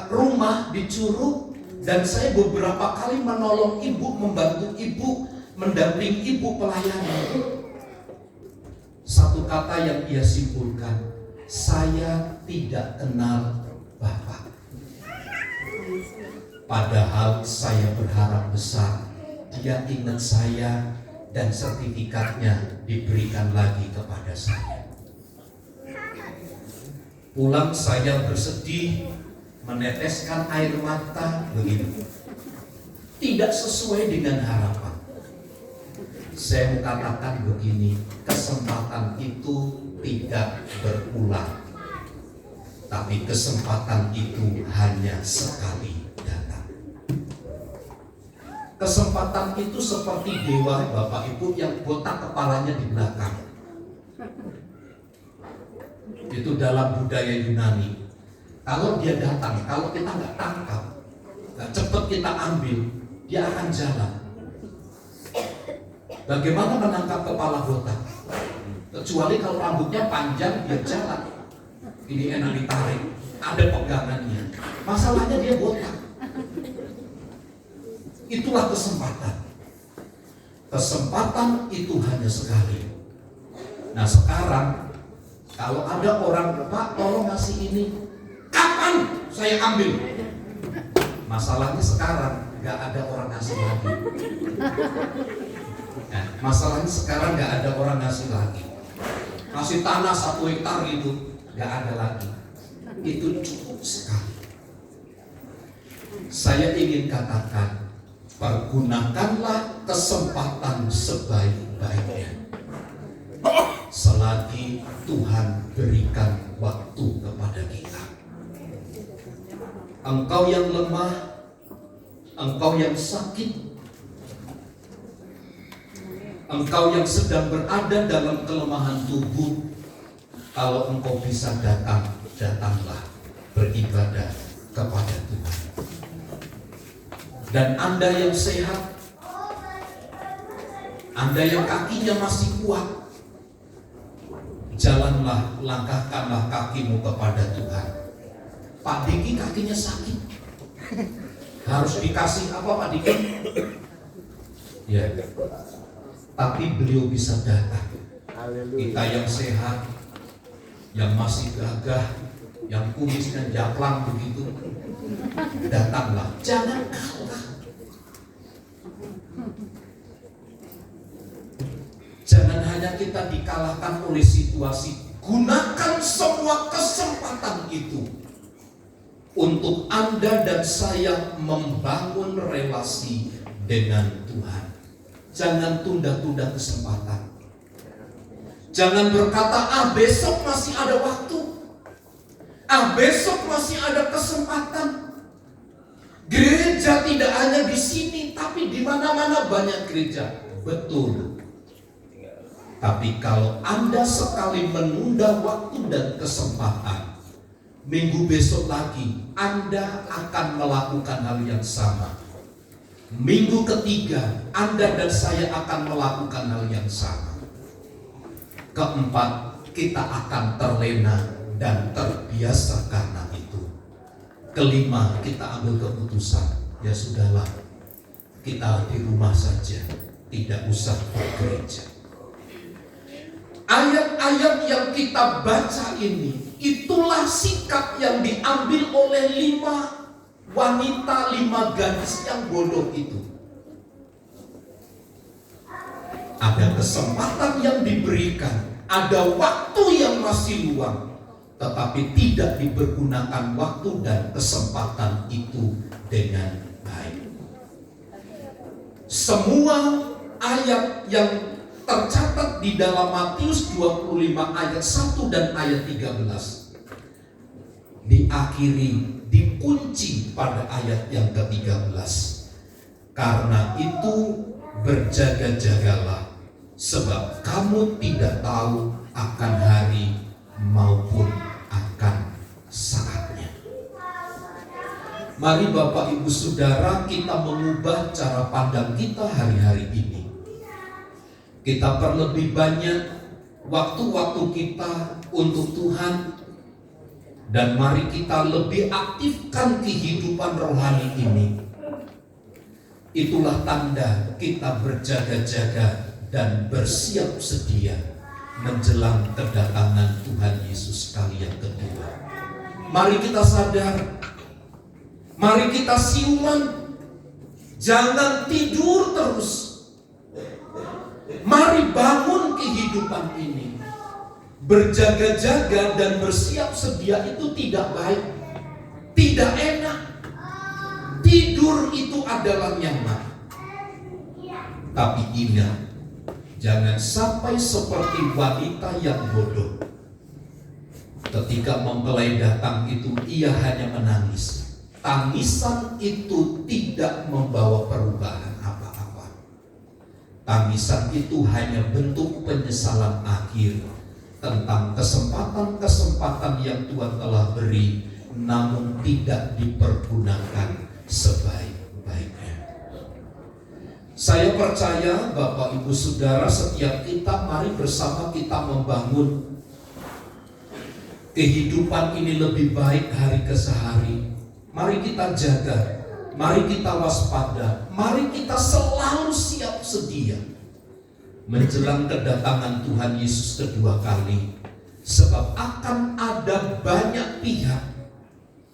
rumah di Curug, dan saya beberapa kali menolong Ibu, membantu Ibu mendampingi ibu pelayanan. Satu kata yang ia simpulkan, saya tidak kenal Bapak. Padahal saya berharap besar dia ingat saya dan sertifikatnya diberikan lagi kepada saya. Pulang saya bersedih, meneteskan air mata begitu. Tidak sesuai dengan harapan. Saya mengatakan begini, kesempatan itu tidak berulang. Tapi kesempatan itu hanya sekali datang. Kesempatan itu seperti dewa Bapak Ibu yang botak kepalanya di belakang. Itu dalam budaya Yunani. Kalau dia datang, kalau kita nggak tangkap, nggak cepat kita ambil, dia akan jalan. Bagaimana menangkap kepala botak? Kecuali kalau rambutnya panjang, dia jalan. Ini enak ditarik, ada pegangannya. Masalahnya dia botak. Itulah kesempatan. Kesempatan itu hanya sekali. Nah sekarang, kalau ada orang, Pak tolong kasih ini, kapan saya ambil? Masalahnya sekarang nggak ada orang ngasih lagi. Nah, masalahnya sekarang nggak ada orang ngasih lagi. Kasih tanah 1 hektar gitu, nggak ada lagi. Itu cukup sekali. Saya ingin katakan, pergunakanlah kesempatan sebaik-baiknya. Selagi Tuhan berikan waktu kepada kita. Engkau yang lemah, engkau yang sakit, engkau yang sedang berada dalam kelemahan tubuh, kalau engkau bisa datang, datanglah beribadah kepada Tuhan. Dan Anda yang sehat, Anda yang kakinya masih kuat, jalanlah, langkahkanlah kakimu kepada Tuhan. Pak Diki kakinya sakit, harus dikasih apa Pak Diki? Ya, tapi beliau bisa datang. Kita yang sehat, yang masih gagah, yang kumis dan jaklang begitu, datanglah, jangan kalah. Jangan hanya kita dikalahkan oleh situasi. Gunakan semua kesempatan itu untuk Anda dan saya membangun relasi dengan Tuhan. Jangan tunda-tunda kesempatan. Jangan berkata, besok masih ada waktu. Besok masih ada kesempatan. Gereja tidak hanya di sini, tapi di mana-mana banyak gereja. Betul. Tapi kalau Anda sekali menunda waktu dan kesempatan, minggu besok lagi Anda akan melakukan hal yang sama. Minggu ketiga Anda dan saya akan melakukan hal yang sama. Keempat, kita akan terlena dan terbiasa karena itu. Kelima, kita ambil keputusan, ya sudahlah, kita di rumah saja, tidak usah bergereja. Ayat-ayat yang kita baca ini, itulah sikap yang diambil oleh 5 wanita, 5 gadis yang bodoh itu. Ada kesempatan yang diberikan, ada waktu yang masih luang, tetapi tidak dipergunakan waktu dan kesempatan itu dengan baik. Semua ayat yang tercatat di dalam Matius 25 ayat 1 dan ayat 13 diakhiri, dikunci pada ayat yang ke-13. Karena itu berjaga-jagalah, sebab kamu tidak tahu akan hari maupun akan saatnya. Mari Bapak Ibu Saudara, kita mengubah cara pandang kita hari-hari ini. Kita perlebih banyak waktu-waktu kita untuk Tuhan, dan mari kita lebih aktifkan kehidupan rohani ini. Itulah tanda kita berjaga-jaga dan bersiap sedia menjelang kedatangan Tuhan Yesus kali yang kedua. Mari kita sadar, mari kita siuman, jangan tidur terus. Mari bangun kehidupan ini. Berjaga-jaga dan bersiap sedia itu tidak baik, tidak enak. Tidur itu adalah nyaman. Tapi ingat, jangan sampai seperti wanita yang bodoh. Ketika mempelai datang itu, ia hanya menangis. Tangisan itu tidak membawa perubahan apa-apa. Tangisan itu hanya bentuk penyesalan akhir tentang kesempatan-kesempatan yang Tuhan telah beri, namun tidak dipergunakan sebaik-baiknya. Saya percaya Bapak Ibu Saudara, setiap kita mari bersama kita membangun kehidupan ini lebih baik hari ke hari. Mari kita jaga, mari kita waspada, mari kita selalu siap sedia menjelang kedatangan Tuhan Yesus kedua kali. Sebab akan ada banyak pihak,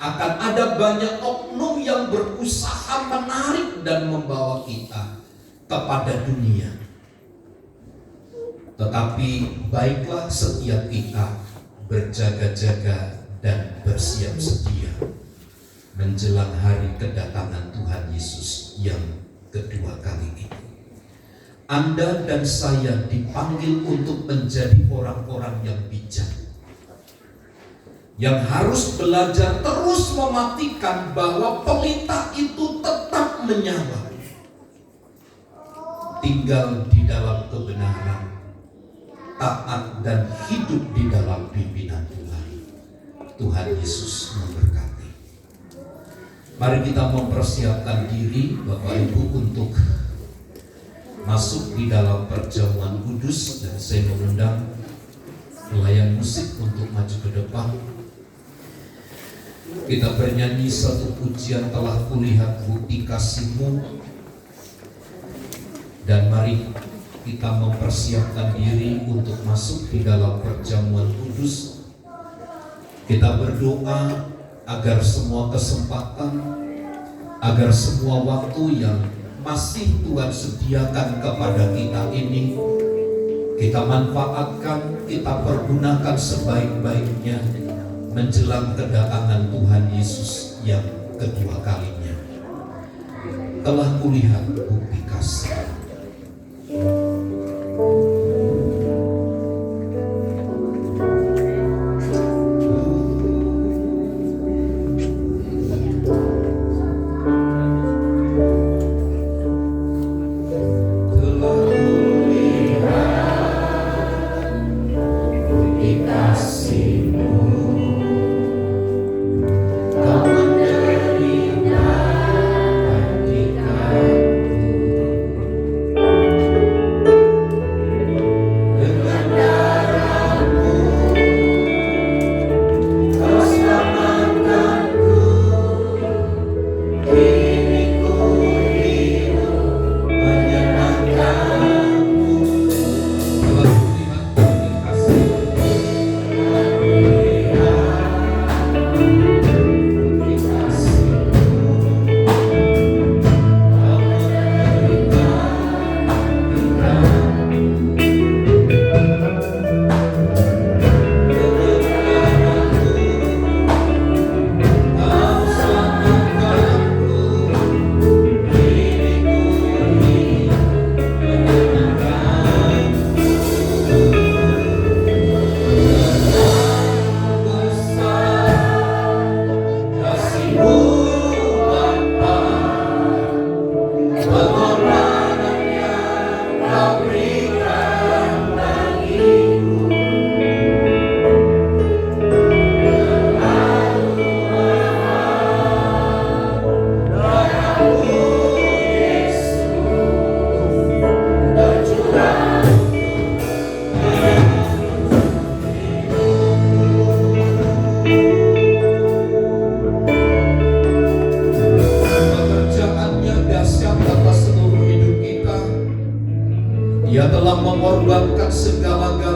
akan ada banyak oknum yang berusaha menarik dan membawa kita kepada dunia. Tetapi baiklah setiap kita berjaga-jaga dan bersiap sedia menjelang hari kedatangan Tuhan Yesus yang kedua kali ini. Anda dan saya dipanggil untuk menjadi orang-orang yang bijak, yang harus belajar terus mematikan bahwa pelita itu tetap menyala, tinggal di dalam kebenaran, taat dan hidup di dalam pimpinan Tuhan. Tuhan Yesus memberkati. Mari kita mempersiapkan diri Bapak Ibu untuk masuk di dalam perjamuan kudus, dan saya mengundang pelayan musik untuk maju ke depan. Kita bernyanyi satu pujian, telah kulihat bukti kasih-Mu. Dan mari kita mempersiapkan diri untuk masuk di dalam perjamuan kudus. Kita berdoa agar semua kesempatan, agar semua waktu yang masih Tuhan sediakan kepada kita ini, kita manfaatkan, kita pergunakan sebaik-baiknya menjelang kedatangan Tuhan Yesus yang kedua kalinya. Telah kulihat bukti kasih.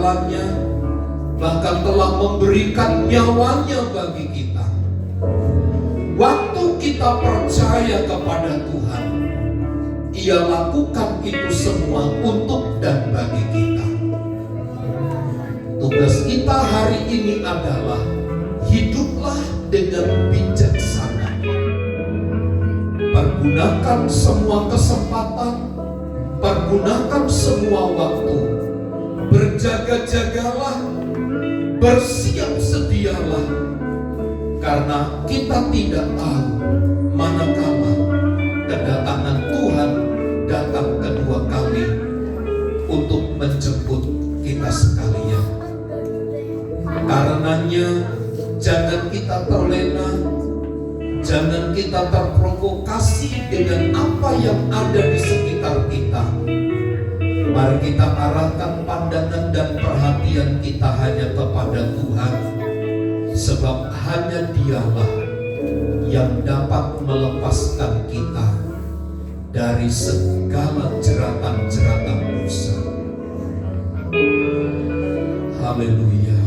segalanya, bahkan telah memberikan nyawanya bagi kita. Waktu kita percaya kepada Tuhan, Ia lakukan itu semua untuk dan bagi kita. Tugas kita hari ini adalah hiduplah dengan bijaksana. Pergunakan semua kesempatan, pergunakan semua waktu. Berjaga-jagalah, bersiap sedialah, karena kita tidak tahu manakala kedatangan Tuhan datang kedua kali untuk menjemput kita sekalian. Karenanya jangan kita terlena, jangan kita terprovokasi dengan apa yang ada di sekitar kita. Mari kita arahkan pandangan dan perhatian kita hanya kepada Tuhan, sebab hanya Dialah yang dapat melepaskan kita dari segala jeratan-jeratan dosa. Haleluya.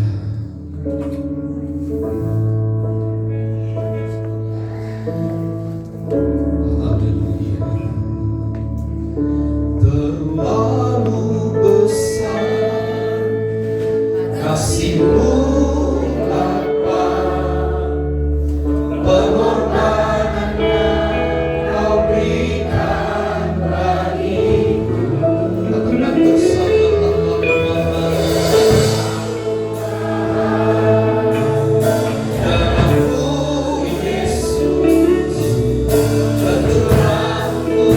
Haleluya. Terlalu besar kasih-Mu, Bapa, pengorbanan yang Kau berikan bagiku. Katakan bersama-sama, darah-Mu Yesus, pencurahan-Mu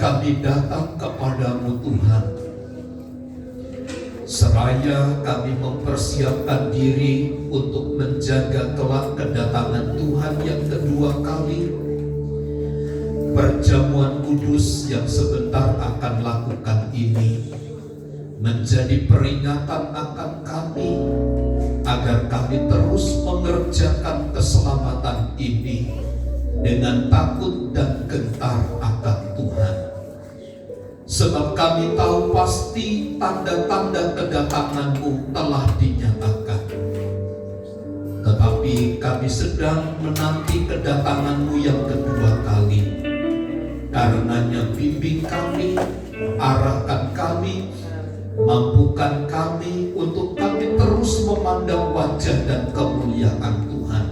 kami datang kepadamu Tuhan. Seraya kami mempersiapkan diri untuk menjaga kelak kedatangan Tuhan yang kedua kali. Perjamuan kudus yang sebentar akan lakukan ini menjadi peringatan akan kami, agar kami terus mengerjakan keselamatan ini dengan takut dan gentar akan Tuhan. Sebab kami tahu pasti tanda-tanda kedatangan-Mu telah dinyatakan. Tetapi kami sedang menanti kedatangan-Mu yang kedua kali. Karenanya bimbing kami, arahkan kami, mampukan kami untuk kami terus memandang wajah dan kemuliaan Tuhan.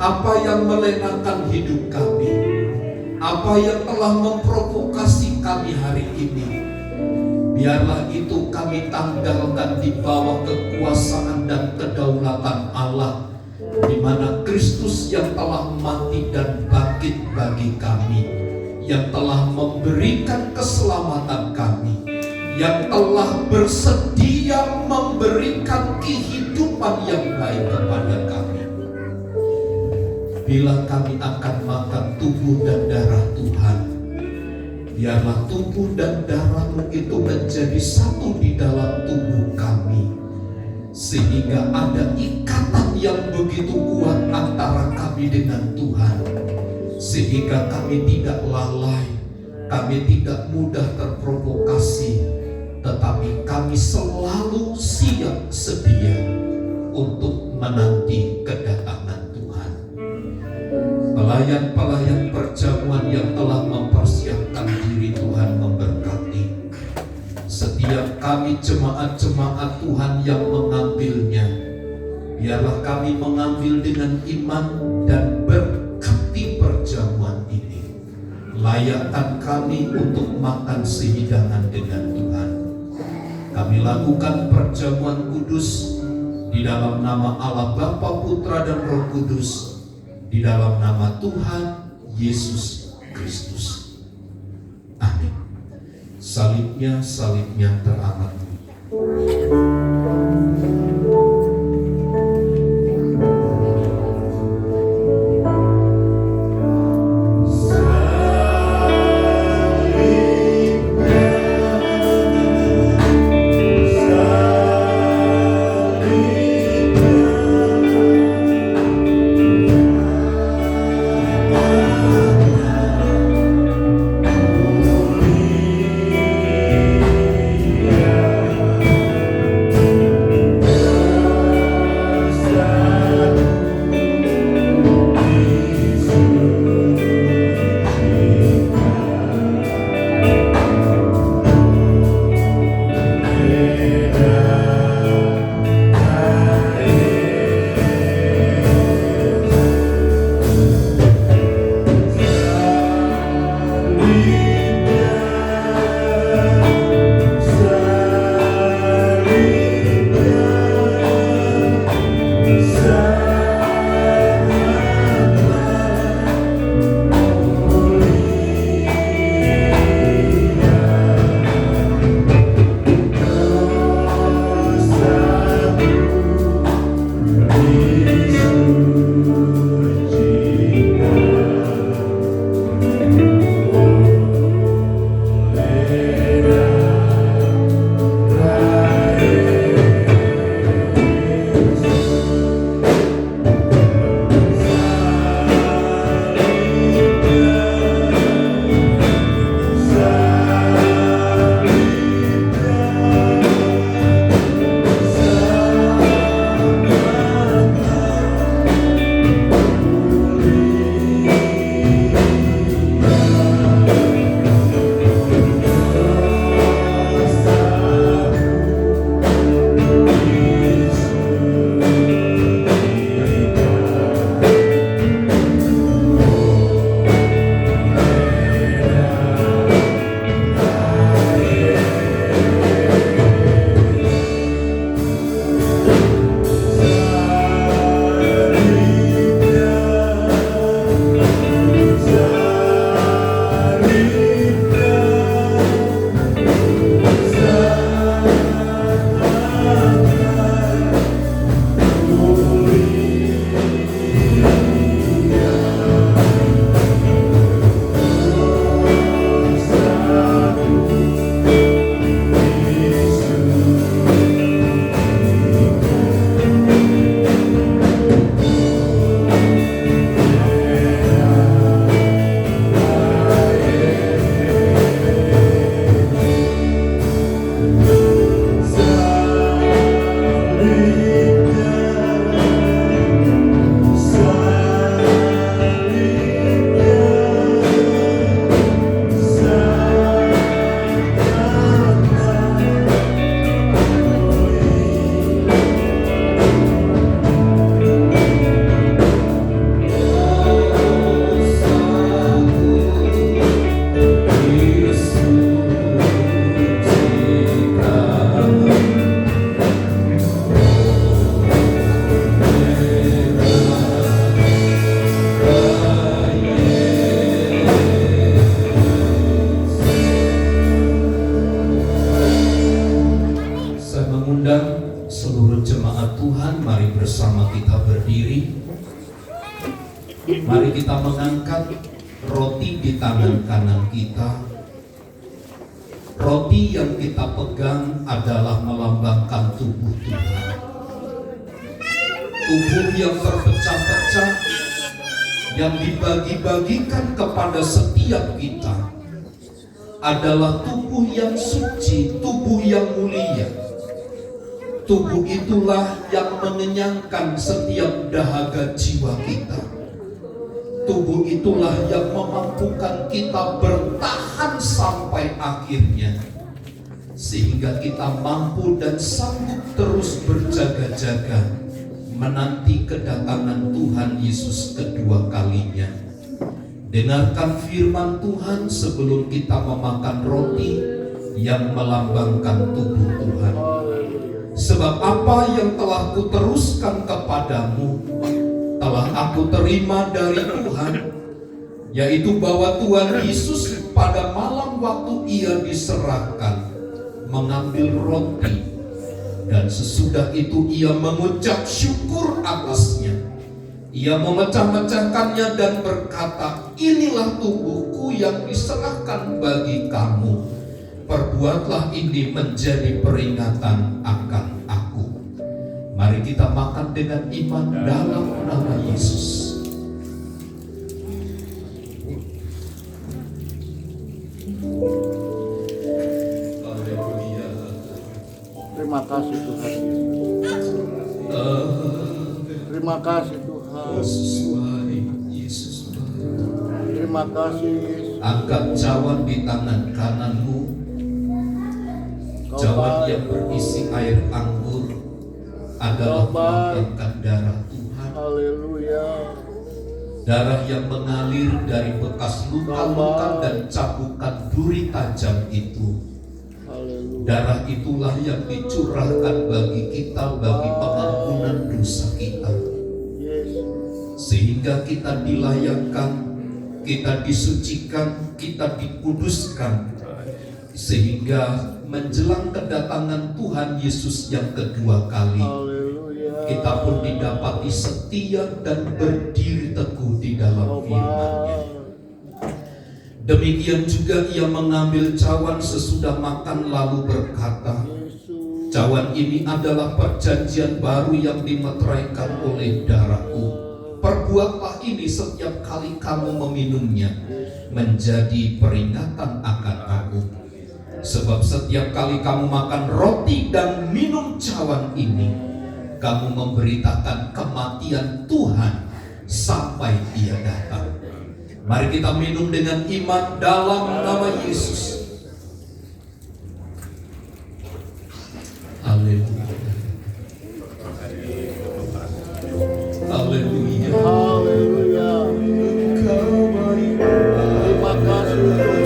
Apa yang melenakan hidup kami, apa yang telah memprovokasi kami hari ini, biarlah itu kami tanggalkan di bawah kekuasaan dan kedaulatan Allah, di mana Kristus yang telah mati dan bangkit bagi kami, yang telah memberikan keselamatan kami, yang telah bersedia memberikan kehidupan yang baik kepada kami. Bila kami akan makan tubuh dan darah Tuhan, biarlah tubuh dan darah-Mu itu menjadi satu di dalam tubuh kami, sehingga ada ikatan yang begitu kuat antara kami dengan Tuhan, sehingga kami tidak lalai, kami tidak mudah terprovokasi, tetapi kami selalu siap sedia untuk menanti kedatangan Tuhan. Pelayan-pelayan perjamuan yang telah mempersiapkan diri, Tuhan memberkati. Setiap kami jemaat-jemaat Tuhan yang mengambilnya, biarlah kami mengambil dengan iman dan berkati perjamuan ini. Layakkan kami untuk makan sehidangan dengan Tuhan. Kami lakukan perjamuan kudus di dalam nama Allah Bapa, Putra, dan Roh Kudus, di dalam nama Tuhan Yesus Kristus. Amin. Salibnya terangkat. Mari kita mengangkat roti di tangan kanan kita. Roti yang kita pegang adalah melambangkan tubuh Tuhan. Tubuh yang terpecah-pecah, yang dibagi-bagikan kepada setiap kita adalah tubuh yang suci, tubuh yang mulia. Tubuh itulah yang mengenyangkan setiap dahaga jiwa kita. Tubuh itulah yang memampukan kita bertahan sampai akhirnya, sehingga kita mampu dan sanggup terus berjaga-jaga menanti kedatangan Tuhan Yesus kedua kalinya. Dengarkan firman Tuhan sebelum kita memakan roti yang melambangkan tubuh Tuhan. Sebab apa yang telah kuteruskan kepadamu telah aku terima dari Tuhan, yaitu bahwa Tuhan Yesus pada malam waktu ia diserahkan mengambil roti, dan sesudah itu ia mengucap syukur atasnya. Ia memecah-mecahkannya dan berkata, "Inilah tubuhku yang diserahkan bagi kamu. Perbuatlah ini menjadi peringatan akan aku." Mari kita makan dengan iman dalam nama Yesus. Haleluya. Terima kasih Tuhan Yesus. Terima kasih Tuhan. Yesus. Terima kasih Yesus. Angkat cawan di tangan kananmu, cawan yang berisi air anggur adalah melambangkan darah Tuhan. Haleluya. Darah yang mengalir dari bekas luka-luka dan cabukan duri tajam itu. Haleluya. Darah itulah yang dicurahkan bagi kita, bagi pengampunan dosa kita, sehingga kita dilayakkan, kita disucikan, kita dikuduskan, sehingga menjelang kedatangan Tuhan Yesus yang kedua kali, kita pun didapati setia dan berdiri teguh di dalam firman-Nya. Demikian juga ia mengambil cawan sesudah makan lalu berkata, "Cawan ini adalah perjanjian baru yang dimeteraikan oleh darahku. Perbuatlah ini setiap kali kamu meminumnya menjadi peringatan akan aku. Sebab setiap kali kamu makan roti dan minum cawan ini, kamu memberitakan kematian Tuhan sampai Ia datang." Mari kita minum dengan iman dalam nama Yesus. Haleluya. Haleluya. Haleluya. Terima kasih Tuhan.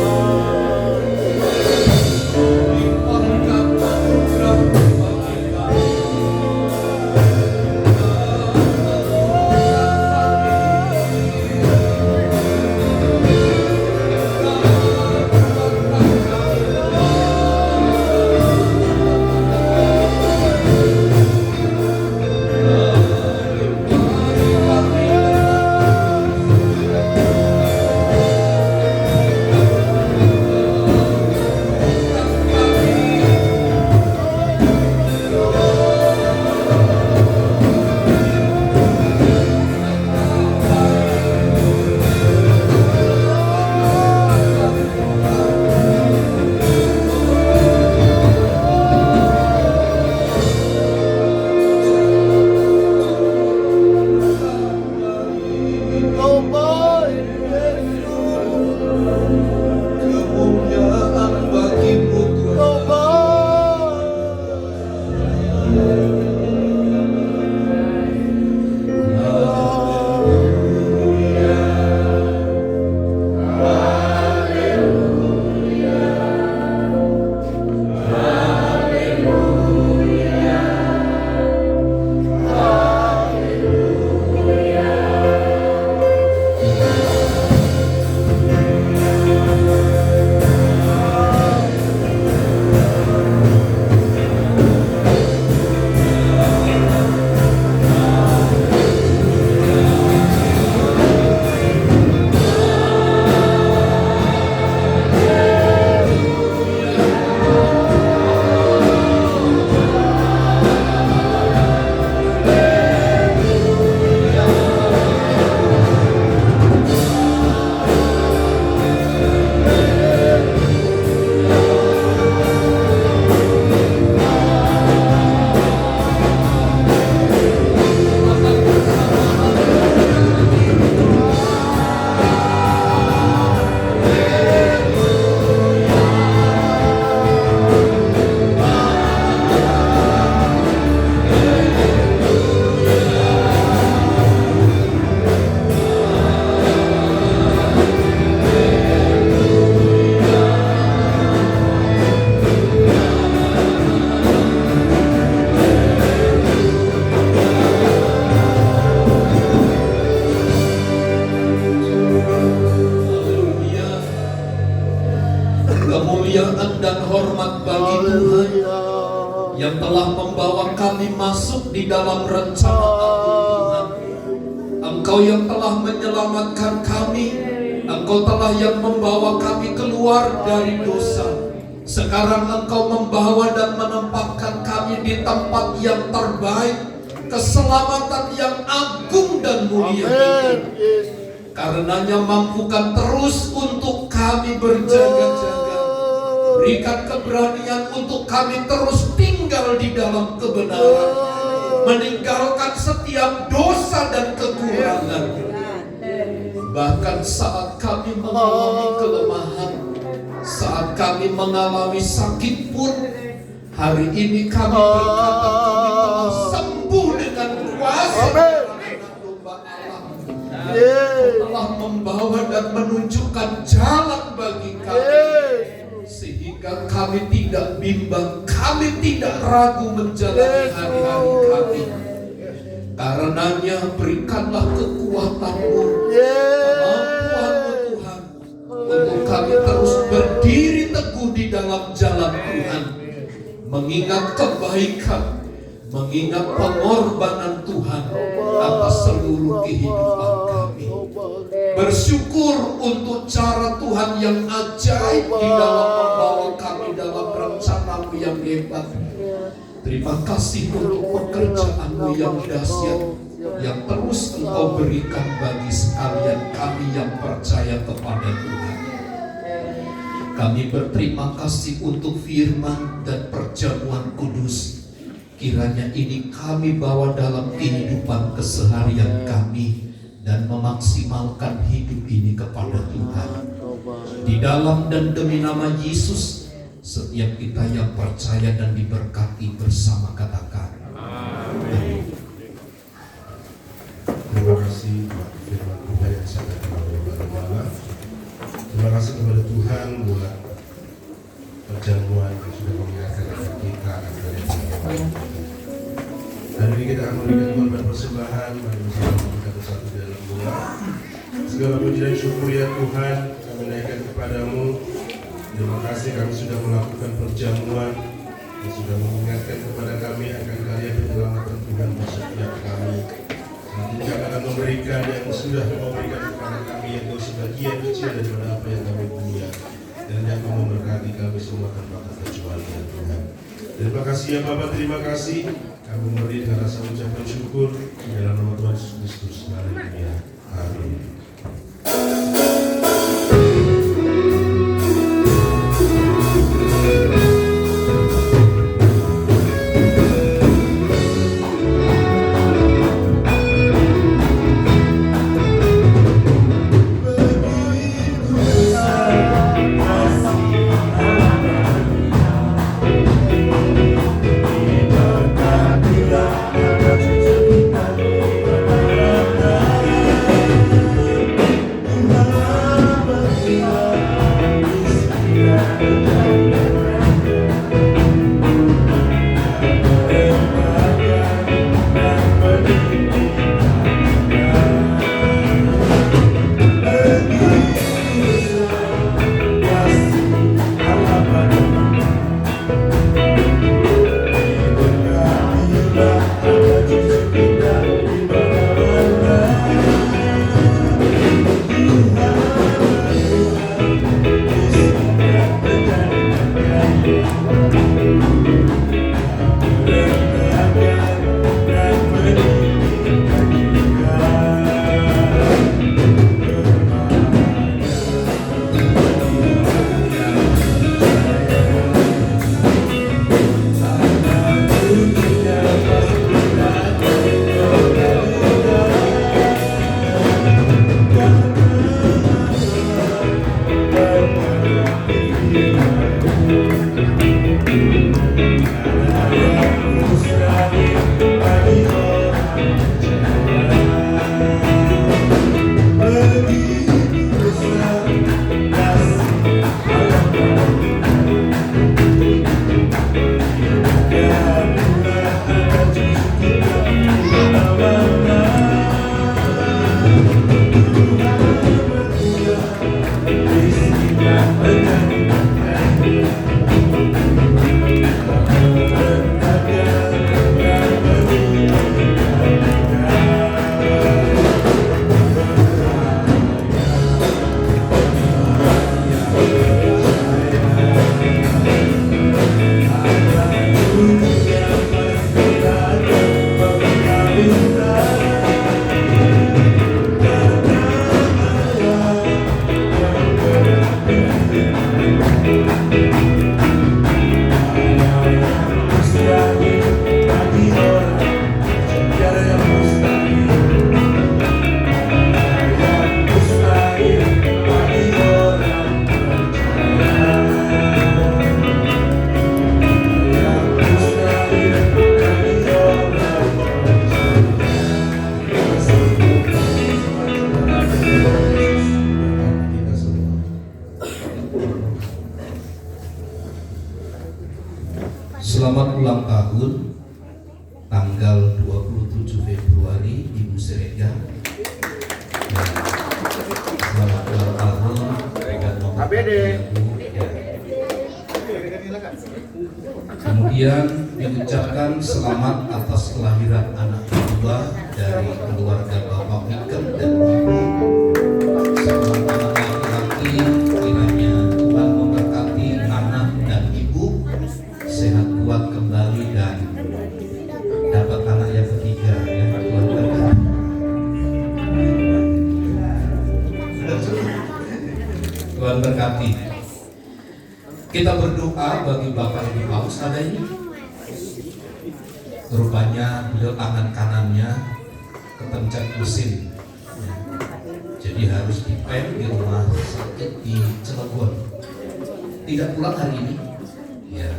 kemuliaan dan hormat bagi Tuhan yang telah membawa kami masuk di dalam rencana Tuhan. Engkau yang telah menyelamatkan kami, Engkau telah yang membawa kami keluar dari dosa. Sekarang Engkau membawa dan menempatkan kami di tempat yang terbaik, keselamatan yang agung dan mulia itu. Karenanya mampukan terus untuk kami berjaga-jaga. Berikan keberanian untuk kami terus tinggal di dalam kebenaran, meninggalkan setiap dosa dan kekurangan. Bahkan saat kami mengalami kelemahan, saat kami mengalami sakit pun, hari ini kami berkata kami telah sembuh dengan kuasa domba Allah. Telah membawa dan menunjukkan jalan bagi kami, sehingga kami tidak bimbang, kami tidak ragu menjalani hari-hari kami. Karenanya berikanlah kekuatan-Mu, kemampuan-Mu Tuhan, untuk kami terus berdiri teguh di dalam jalan Tuhan, mengingat kebaikan, mengingat pengorbanan Tuhan atas seluruh kehidupan kami. Bersyukur untuk cara Tuhan yang ajaib di dalam membawa kami dalam rencana-Mu yang hebat. Terima kasih untuk pekerjaan-Mu yang dahsyat yang terus Engkau berikan bagi sekalian kami yang percaya kepada Tuhan. Kami berterima kasih untuk firman dan perjamuan kudus. Kiranya ini kami bawa dalam kehidupan keseharian kami dan memaksimalkan hidup ini kepada Tuhan. Di dalam dan demi nama Yesus, setiap kita yang percaya dan diberkati bersama katakan amin. Terima kasih buat firman Tuhan yang sangat berbahagia. Terima kasih kepada Tuhan buat perjamuan yang sudah mengingatkan kita akan dari dan ini kita akan memberikan korban persembahan. Mari bersama kita bersatu dalam doa. Segala puji dan syukur ya Tuhan kami naikkan kepadamu. Terima kasih kami sudah melakukan perjamuan yang sudah mengingatkan kepada kami akan karya penyelamatan Tuhan untuk setiap kami. Nanti kami akan memberikan yang sudah memberikan kepada kami yang sebagian kecil daripada apa yang kami punya, dan yang memberkati kami semua tanpa terkecuali ya Tuhan. Terima kasih ya Bapak, terima kasih. Kami memberi dengan rasa ucapan syukur di dalam nama Tuhan Yesus Kristus. Haleluya. Amin. Terima kasih. Selamat ulang tahun tanggal 27 Februari Ibu Siregar. Selamat ulang tahun dan ABD. Kemudian diucapkan selamat atas kelahiran anak kedua dari keluarga Bapak Miken dan Ibu. Selamat anak laki-laki, kiranya Tuhan memberkati anak dan ibu sehat kuat kembali dan dapat anak yang ketiga ya Tuhan berkati. Tuhan berkati. Kita berdoa bagi Bapak Ibu Paus ada ini. Rupanya beliau tangan kanannya kepencet mesin, jadi harus dipem di rumah sakit di Cilegon. Tidak pulang hari ini. Ya,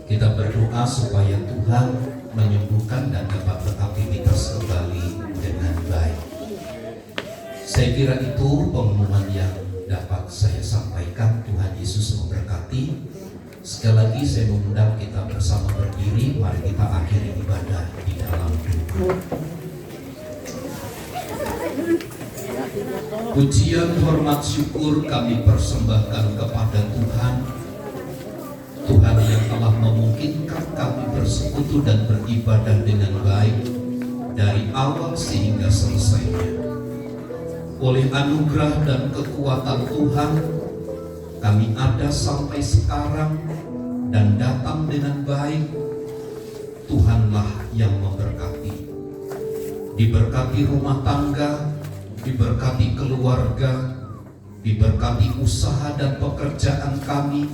kita berdoa supaya Tuhan menyembuhkan dan dapat beraktivitas kembali dengan baik. Saya kira itu pengumuman yang dapat saya sampaikan. Tuhan Yesus memberkati. Sekali lagi saya mengundang kita bersama berdiri. Mari kita akhiri ibadah di dalam doa. Pujian, hormat, syukur kami persembahkan kepada Tuhan. Tuhan yang telah memungkinkan kami bersekutu dan beribadah dengan baik dari awal sehingga selesainya. Oleh anugerah dan kekuatan Tuhan, kami ada sampai sekarang dan datang dengan baik. Tuhanlah yang memberkati. Diberkati rumah tangga, diberkati keluarga, diberkati usaha dan pekerjaan kami,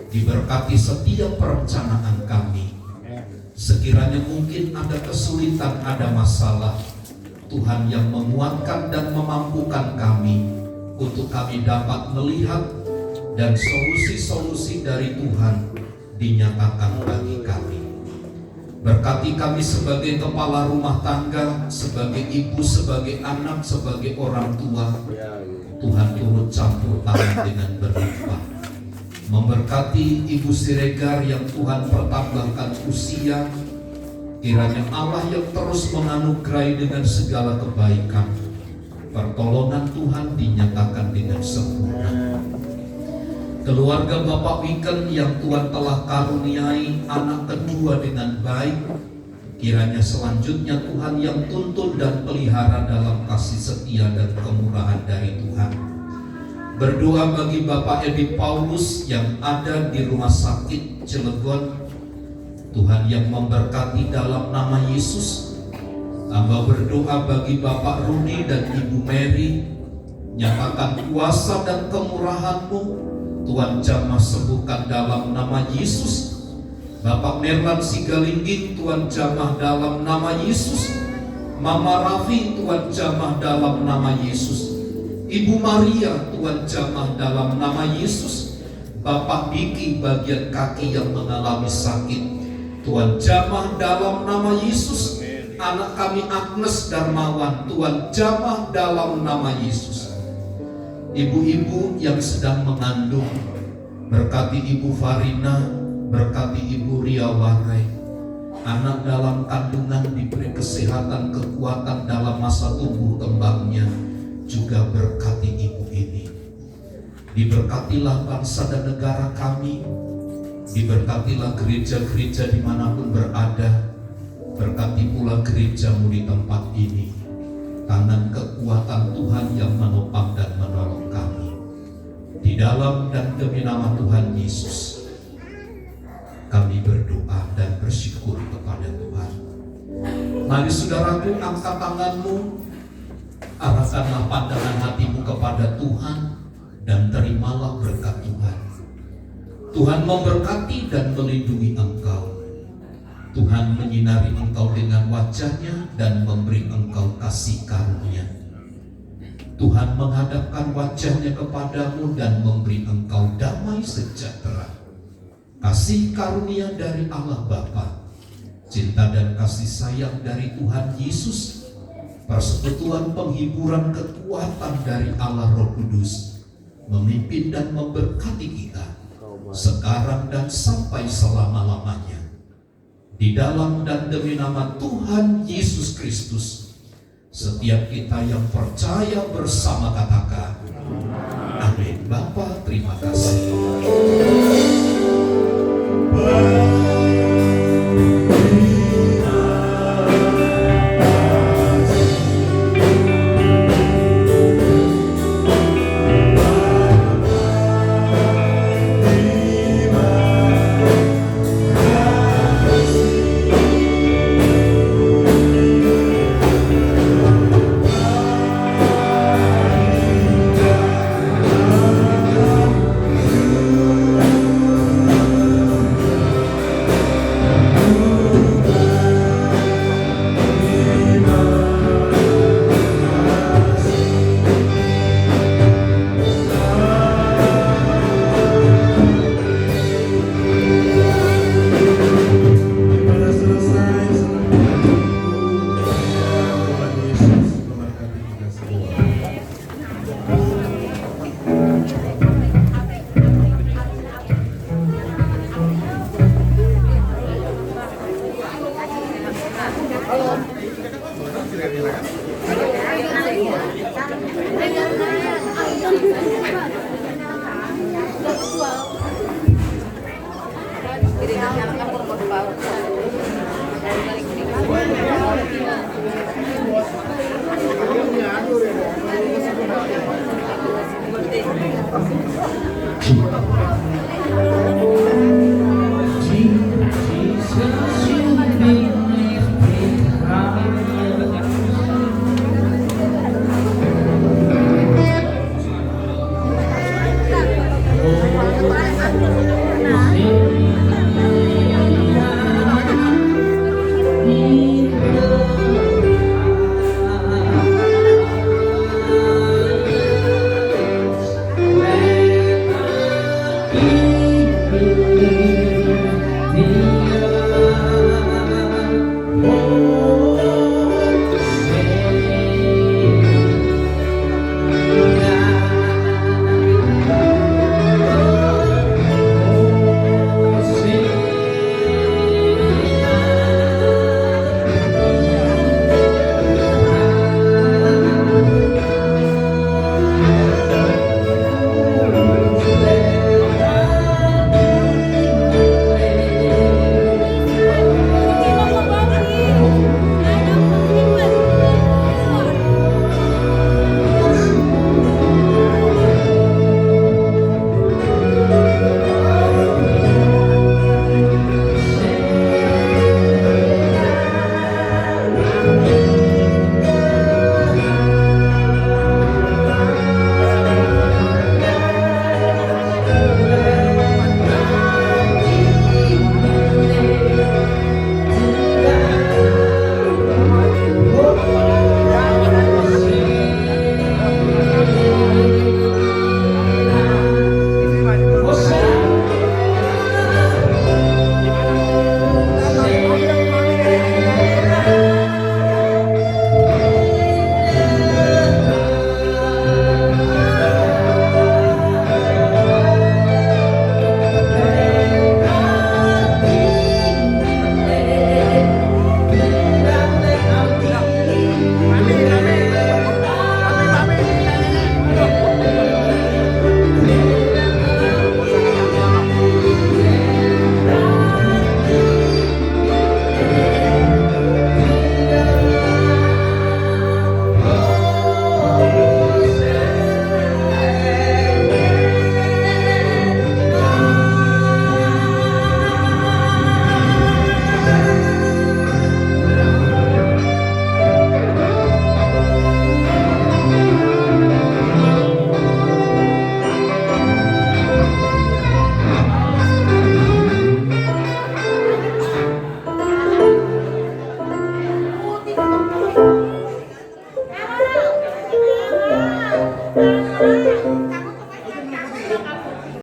diberkati setiap perencanaan kami. Sekiranya mungkin ada kesulitan, ada masalah, Tuhan yang menguatkan dan memampukan kami untuk kami dapat melihat dan solusi-solusi dari Tuhan dinyatakan bagi kami. Berkati kami sebagai kepala rumah tangga, sebagai ibu, sebagai anak, sebagai orang tua. Tuhan turut campur tangan dengan berlimpah. Memberkati Ibu Siregar yang Tuhan pertambahkan usia. Kiranya Allah yang terus menganugerahi dengan segala kebaikan, pertolongan Tuhan dinyatakan dengan sempurna. Keluarga Bapak Miken yang Tuhan telah karuniai anak kedua dengan baik, kiranya selanjutnya Tuhan yang tuntun dan pelihara dalam kasih setia dan kemurahan dari Tuhan. Berdoa bagi Bapak Edi Paulus yang ada di rumah sakit Cilegon, Tuhan yang memberkati dalam nama Yesus. Hamba berdoa bagi Bapak Rudi dan Ibu Mary, nyatakan kuasa dan kemurahan-Mu, Tuhan jamah sembuhkan dalam nama Yesus. Bapak Merlan Sigalingging, Tuhan jamah dalam nama Yesus. Mama Rafi, Tuhan jamah dalam nama Yesus. Ibu Maria, Tuhan jamah dalam nama Yesus. Bapak Diki bagian kaki yang mengalami sakit, Tuhan jamah dalam nama Yesus. Anak kami Agnes Darmawan, Tuhan jamah dalam nama Yesus. Ibu-ibu yang sedang mengandung, berkati Ibu Farina, berkati Ibu Riawarai. Anak dalam kandungan diberi kesehatan, kekuatan dalam masa tumbuh kembangnya. Juga berkati ibu ini. Diberkatilah bangsa dan negara kami. Diberkatilah gereja-gereja dimanapun berada. Berkati pula gerejamu di tempat ini. Tangan kekuatan Tuhan yang menopang dan menolong kami. Di dalam dan demi nama Tuhan Yesus, kami berdoa dan bersyukur kepada Tuhan. Mari saudaraku, angkat tanganmu, arahkanlah pandangan hatimu kepada Tuhan, dan terimalah berkat Tuhan. Tuhan memberkati dan melindungi engkau. Tuhan menyinari engkau dengan wajah-Nya dan memberi engkau kasih karunia. Tuhan menghadapkan wajah-Nya kepadamu dan memberi engkau damai sejahtera. Kasih karunia dari Allah Bapa, cinta dan kasih sayang dari Tuhan Yesus, persekutuan penghiburan kekuatan dari Allah Roh Kudus, memimpin dan memberkati kita sekarang dan sampai selama-lamanya. Di dalam dan demi nama Tuhan Yesus Kristus, setiap kita yang percaya bersama katakan amin. Bapa, terima kasih. Ibadah selesai, Tuhan Yesus memberkati kita semua. Ayo.